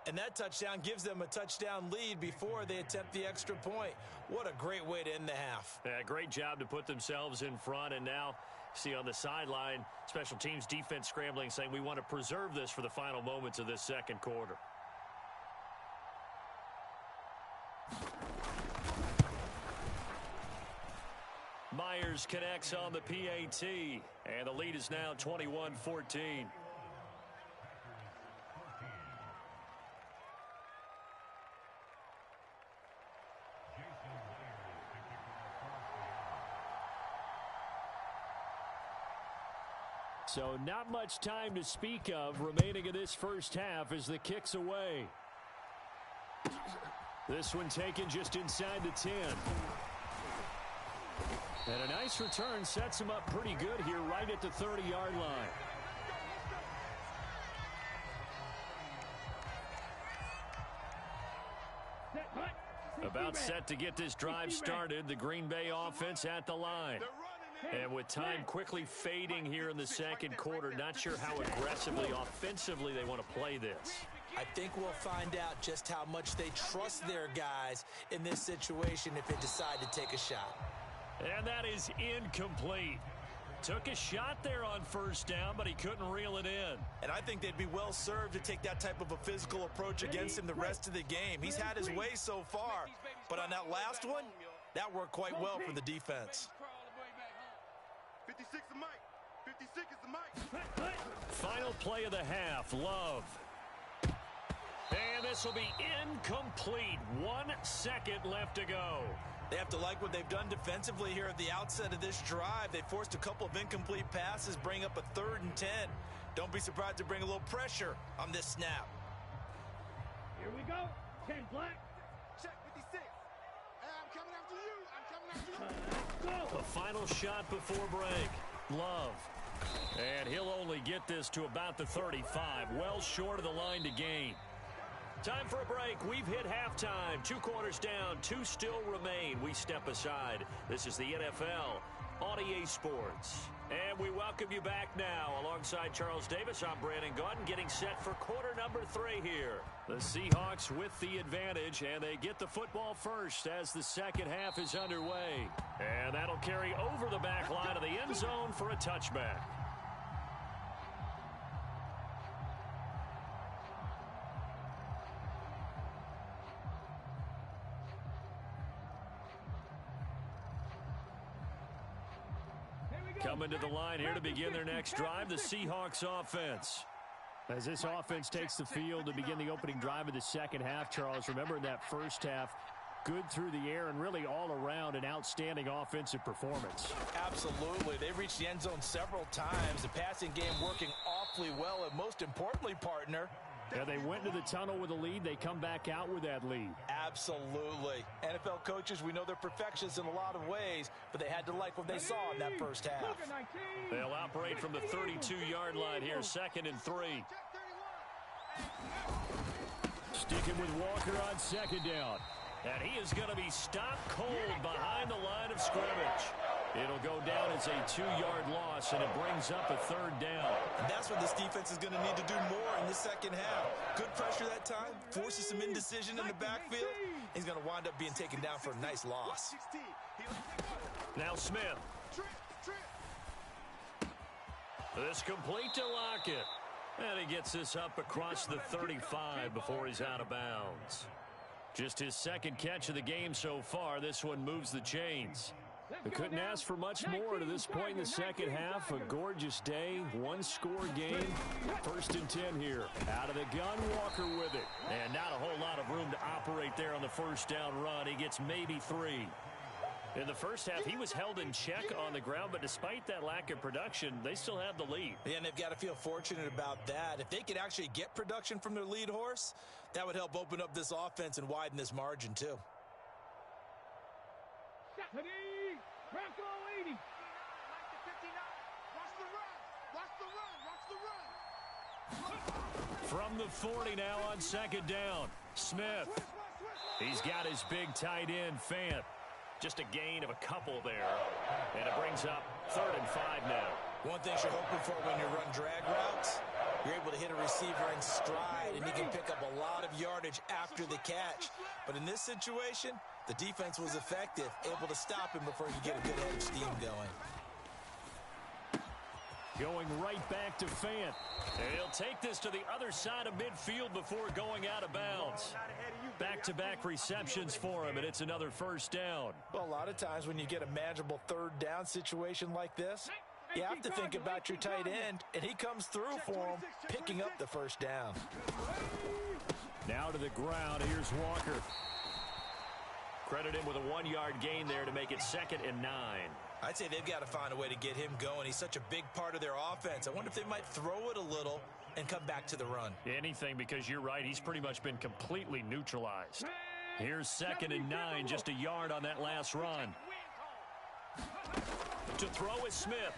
And that touchdown gives them a touchdown lead before they attempt the extra point. What a great way to end the half. Yeah, great job to put themselves in front, and now see on the sideline, special teams defense scrambling, saying we want to preserve this for the final moments of this second quarter. Myers connects on the PAT, and the lead is now 21-14. So not much time to speak of remaining in this first half as the kick's away. This one taken just inside the 10. And a nice return sets him up pretty good here right at the 30-yard line. About set to get this drive started, the Green Bay offense at the line. And with time quickly fading here in the second quarter, not sure how aggressively, offensively they want to play this. I think we'll find out just how much they trust their guys in this situation if they decide to take a shot. And that is incomplete. Took a shot there on first down, but he couldn't reel it in. And I think they'd be well served to take that type of a physical approach against him the rest of the game. He's had his way so far, but on that last one, that worked quite well for the defense. 56 is Mike. 56 is the Mike. Final play of the half, Love. And this This will be incomplete. 1 second left to go. They have to like what they've done defensively here at the outset of this drive. They forced a couple of incomplete passes, bring up a 3rd and 10. Don't be surprised to bring a little pressure on this snap. Here we go. 10 black. Check 56. Hey, I'm coming after you. I'm coming after you. Go. A final shot before break. Love. And he'll only get this to about the 35. Well short of the line to gain. Time for a break. We've hit halftime. 2 quarters down. 2 still remain. We step aside. This is the NFL on EA Sports. And we welcome you back now. Alongside Charles Davis, I'm Brandon Gaudin, getting set for quarter number 3 here. The Seahawks with the advantage, and they get the football first as the second half is underway. And that'll carry over the back line of the end zone for a touchback. Coming to the line here to begin their next drive, the Seahawks offense. As this offense takes the field to begin the opening drive of the second half, Charles, remember in that first half, good through the air and really all around an outstanding offensive performance. Absolutely. They reached the end zone several times. The passing game working awfully well, and most importantly, partner, Yeah, they went into the tunnel with a lead. They come back out with that lead. absolutely. NFL coaches, we know they're perfectionists in a lot of ways, but they had to like what they saw in that first half. They'll operate from the 32-yard line here, 2nd and 3. Sticking with Walker on 2nd down. And he is going to be stopped cold behind the line of scrimmage. It'll go down as a 2-yard loss, and it brings up a 3rd down. And that's what this defense is going to need to do more in the second half. Good pressure that time, forces some indecision in the backfield. He's going to wind up being taken down for a nice loss. Now Smith. This complete to Lockett. And he gets this up across the 35 before he's out of bounds. Just his 2nd catch of the game so far. This one moves the chains. They couldn't ask for much more to this point in the second half. A gorgeous day, 1-score game. 1st and 10 here. Out of the gun, Walker with it. And not a whole lot of room to operate there on the 1st down run. He gets maybe 3. In the first half, he was held in check on the ground, but despite that lack of production, they still have the lead. Yeah, and they've got to feel fortunate about that. If they could actually get production from their lead horse, that would help open up this offense and widen this margin too. Bronco 80. Watch the run. Watch the run. Watch the run. From the 40 now on 2nd down. Smith. He's got his big tight end, Fant. Just a gain of a couple there. And it brings up 3rd and 5 now. One thing you're hoping for when you run drag routes, you're able to hit a receiver in stride, and he can pick up a lot of yardage after the catch. But in this situation, the defense was effective, able to stop him before he could get a good head of steam going. Going right back to Fant. And he'll take this to the other side of midfield before going out of bounds. Back-to-back receptions for him, and it's another 1st down. Well, a lot of times when you get a manageable 3rd down situation like this, you have to think about your tight end, and he comes through for him, picking up the 1st down. Now to the ground. Here's Walker. Credit him with a 1-yard gain there to make it 2nd and 9. I'd say they've got to find a way to get him going. He's such a big part of their offense. I wonder if they might throw it a little and come back to the run. Anything, because you're right. He's pretty much been completely neutralized. Here's 2nd and 9, just a yard on that last run. To throw is Smith.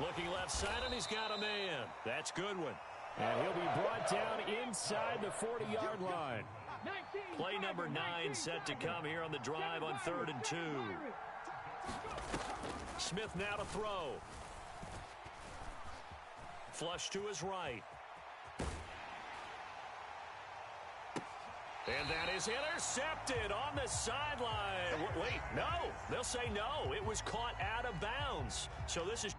Looking left side, and he's got a man. That's Goodwin. And he'll be brought down inside the 40-yard line. Play number 9 set to come here on the drive on 3rd and 2. Smith now to throw. Flush to his right. And that is intercepted on the sideline. Wait, no. They'll say no. It was caught out of bounds. So this is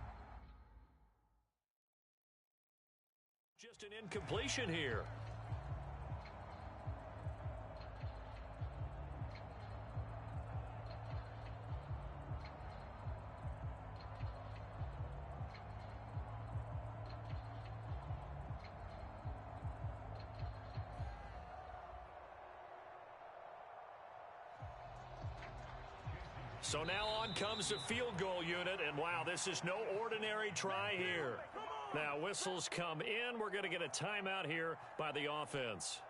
just an incompletion here. So now on comes the field goal unit, and wow, this is no ordinary try here. Now whistles come in. We're going to get a timeout here by the offense.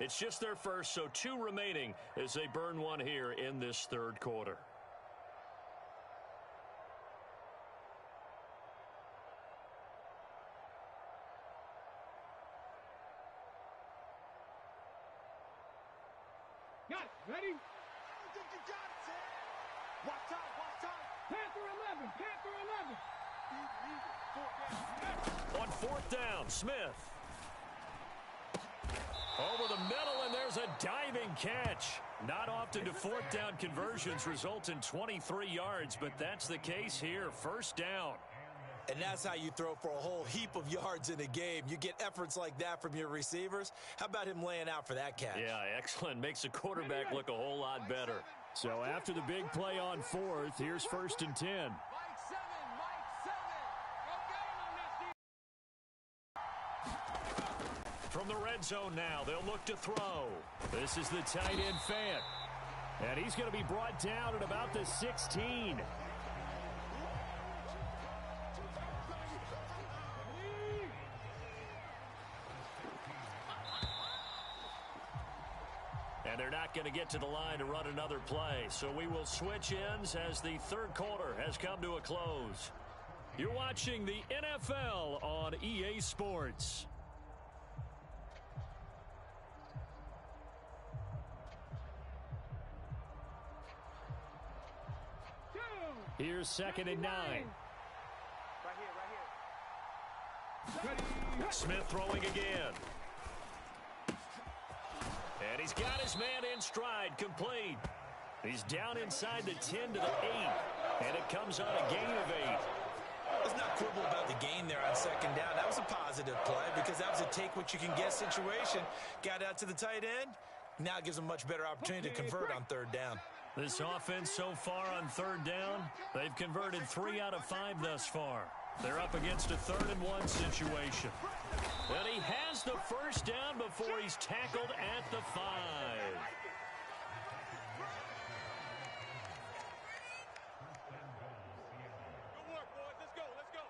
It's just their first, so 2 remaining as they burn one here in this third quarter. Got it. Ready? I don't think you got it, Sam. Watch time, watch time. Panther 11. Panther 11. On fourth down, Smith. Over the middle, and there's a diving catch. Not often do fourth down conversions result in 23 yards, but that's the case here. First down. And that's how you throw for a whole heap of yards in a game. You get efforts like that from your receivers. How about him laying out for that catch? Yeah, excellent. Makes the quarterback look a whole lot better. So after the big play on fourth, here's 1st and 10. Mike 7. Go get him on this. From the red zone now, they'll look to throw. This is the tight end Fant. And he's going to be brought down at about the 16. And they're not going to get to the line to run another play. So we will switch ends as the third quarter has come to a close. You're watching the NFL on EA Sports. Here's 2nd and 9. Right here. Smith throwing again. And he's got his man in stride, complete. He's down inside the 10 to the 8. And it comes on a gain of 8. Let's not quibble about the gain there on 2nd down. That was a positive play because that was a take-what-you-can-get situation. Got out to the tight end. Now it gives them a much better opportunity to convert on 3rd down. This offense so far on 3rd down, they've converted 3 out of 5 thus far. They're up against a 3rd and 1 situation. And he has the first down before he's tackled at the 5. Good work, boys. Let's go, let's go.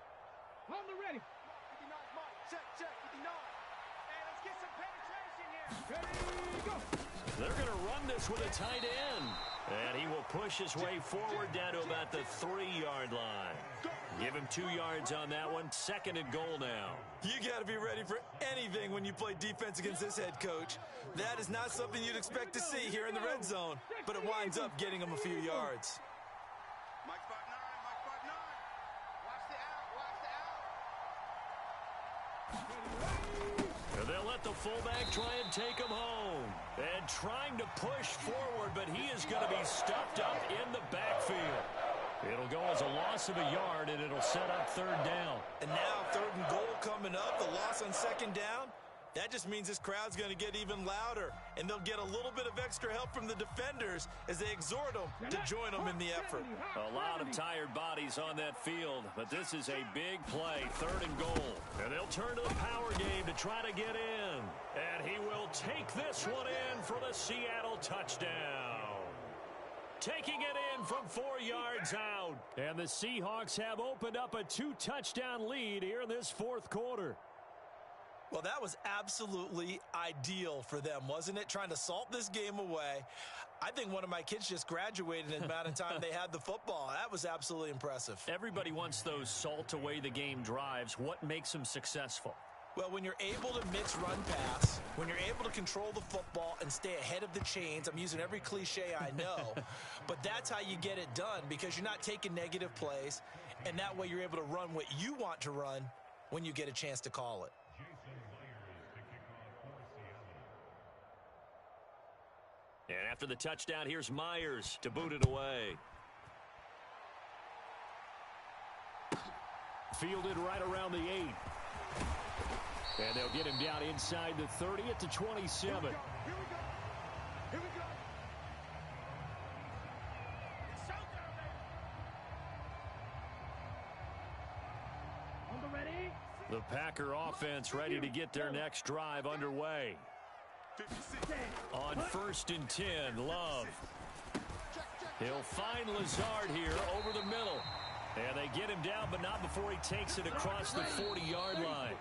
Hold the ready. 59 Mike. Check, 59. Hey, let's get some penetration here. Ready, go. They're going to run this with a tight end. And he will push his way forward down to about the 3-yard line. Give him 2 yards on that one. 2nd and goal now. You got to be ready for anything when you play defense against this head coach. That is not something you'd expect to see here in the red zone, but it winds up getting him a few yards. Mike spot 9, Mike spot 9. Watch the out, watch the out. And they'll let the fullback try and take him home. And trying to push forward, but he is going to be stuffed up in the backfield. It'll go as a loss of a yard, and it'll set up 3rd down. And now 3rd and goal coming up, the loss on 2nd down. That just means this crowd's going to get even louder, and they'll get a little bit of extra help from the defenders as they exhort them to join them in the effort. A lot of tired bodies on that field, but this is a big play, 3rd and goal. And they'll turn to the power game to try to get in. And he will take this one in for the Seattle touchdown. Taking it in from 4 yards out. And the Seahawks have opened up a 2-touchdown lead here in this 4th quarter. Well, that was absolutely ideal for them, wasn't it? Trying to salt this game away. I think one of my kids just graduated in the amount of time they had the football. That was absolutely impressive. Everybody wants those salt away the game drives. What makes them successful? Well, when you're able to mix run pass, when you're able to control the football and stay ahead of the chains, I'm using every cliche I know, but that's how you get it done because you're not taking negative plays, and that way you're able to run what you want to run when you get a chance to call it. And after the touchdown, here's Myers to boot it away. Fielded right around the 8. And they'll get him down inside the 30 at the 27. Here we go. Here we go. It's showtime, baby. On the ready. The Packer offense ready to get their next drive underway. 56. On 1st and 10, Love. Check, check. He'll find Lazard here over the middle. And they get him down, but not before he takes it across the 40-yard line.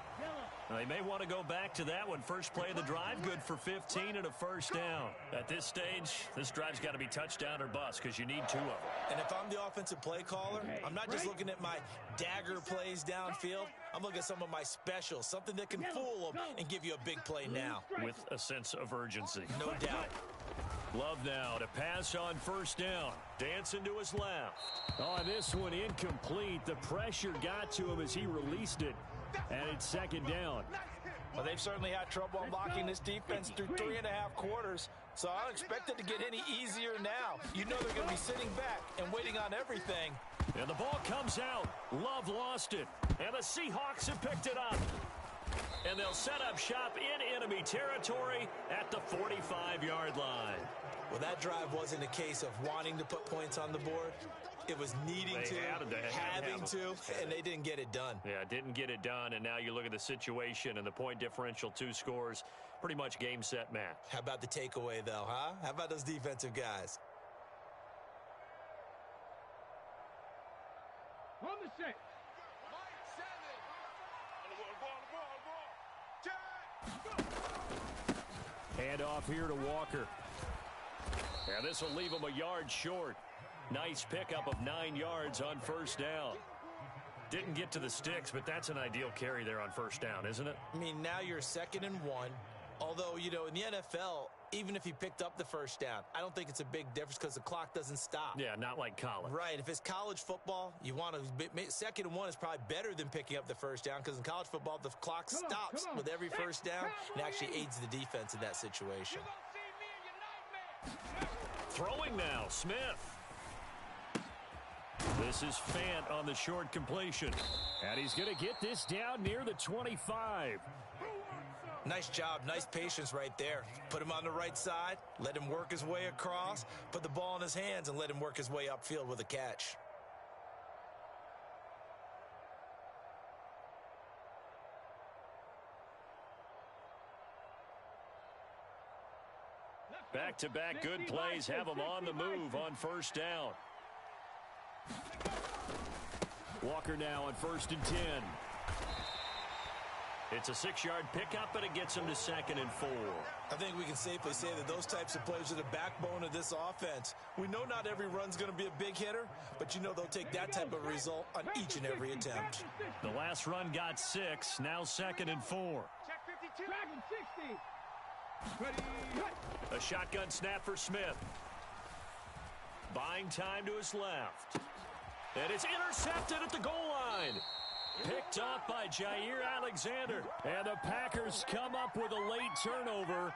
They may want to go back to that one. First play of the drive, good for 15 and a first down. At this stage, this drive's got to be touchdown or bust because you need 2 of them. And if I'm the offensive play caller, I'm not just looking at my dagger plays downfield. I'm looking at some of my specials, something that can fool them and give you a big play now. With a sense of urgency. No doubt. Love now to pass on first down. Dancing to his left. On this one, incomplete. The pressure got to him as he released it. And it's second down. Well, they've certainly had trouble unlocking this defense through 3.5 quarters, so I don't expect it to get any easier now. You know they're going to be sitting back and waiting on everything. And the ball comes out. Love lost it. And the Seahawks have picked it up. And they'll set up shop in enemy territory at the 45-yard line. Well, that drive wasn't a case of wanting to put points on the board. It was needing having to, and they didn't get it done. Yeah, didn't get it done, and now you look at the situation and the point differential, 2 scores, pretty much game, set, match. How about the takeaway, though, huh? How about those defensive guys? On the set. Hand off here to Walker. And this will leave him a yard short. Nice pickup of 9 yards on first down. Didn't get to the sticks, but that's an ideal carry there on first down, isn't it? I mean, now you're 2nd and 1. Although, you know, in the NFL, even if he picked up the first down, I don't think it's a big difference because the clock doesn't stop. Yeah, not like college. Right. If it's college football, you want to 2nd and 1 is probably better than picking up the first down because in college football, the clock stops with every first down and actually aids the defense in that situation. Throwing now, Smith. This is Fant on the short completion. And he's going to get this down near the 25. Nice job. Nice patience right there. Put him on the right side. Let him work his way across. Put the ball in his hands and let him work his way upfield with a catch. Back-to-back good plays have him on the move on first down. Walker now on 1st and 10. It's a 6-yard pickup, but it gets him to 2nd and 4. I think we can safely say that those types of plays are the backbone of this offense. We know not every run's going to be a big hitter, but you know they'll take that type of result on each and every attempt. The last run got 6, now 2nd and 4. Check 52. Dragon 60. Ready. A shotgun snap for Smith. Buying time to his left. And it's intercepted at the goal line. Picked off by Jair Alexander. And the Packers come up with a late turnover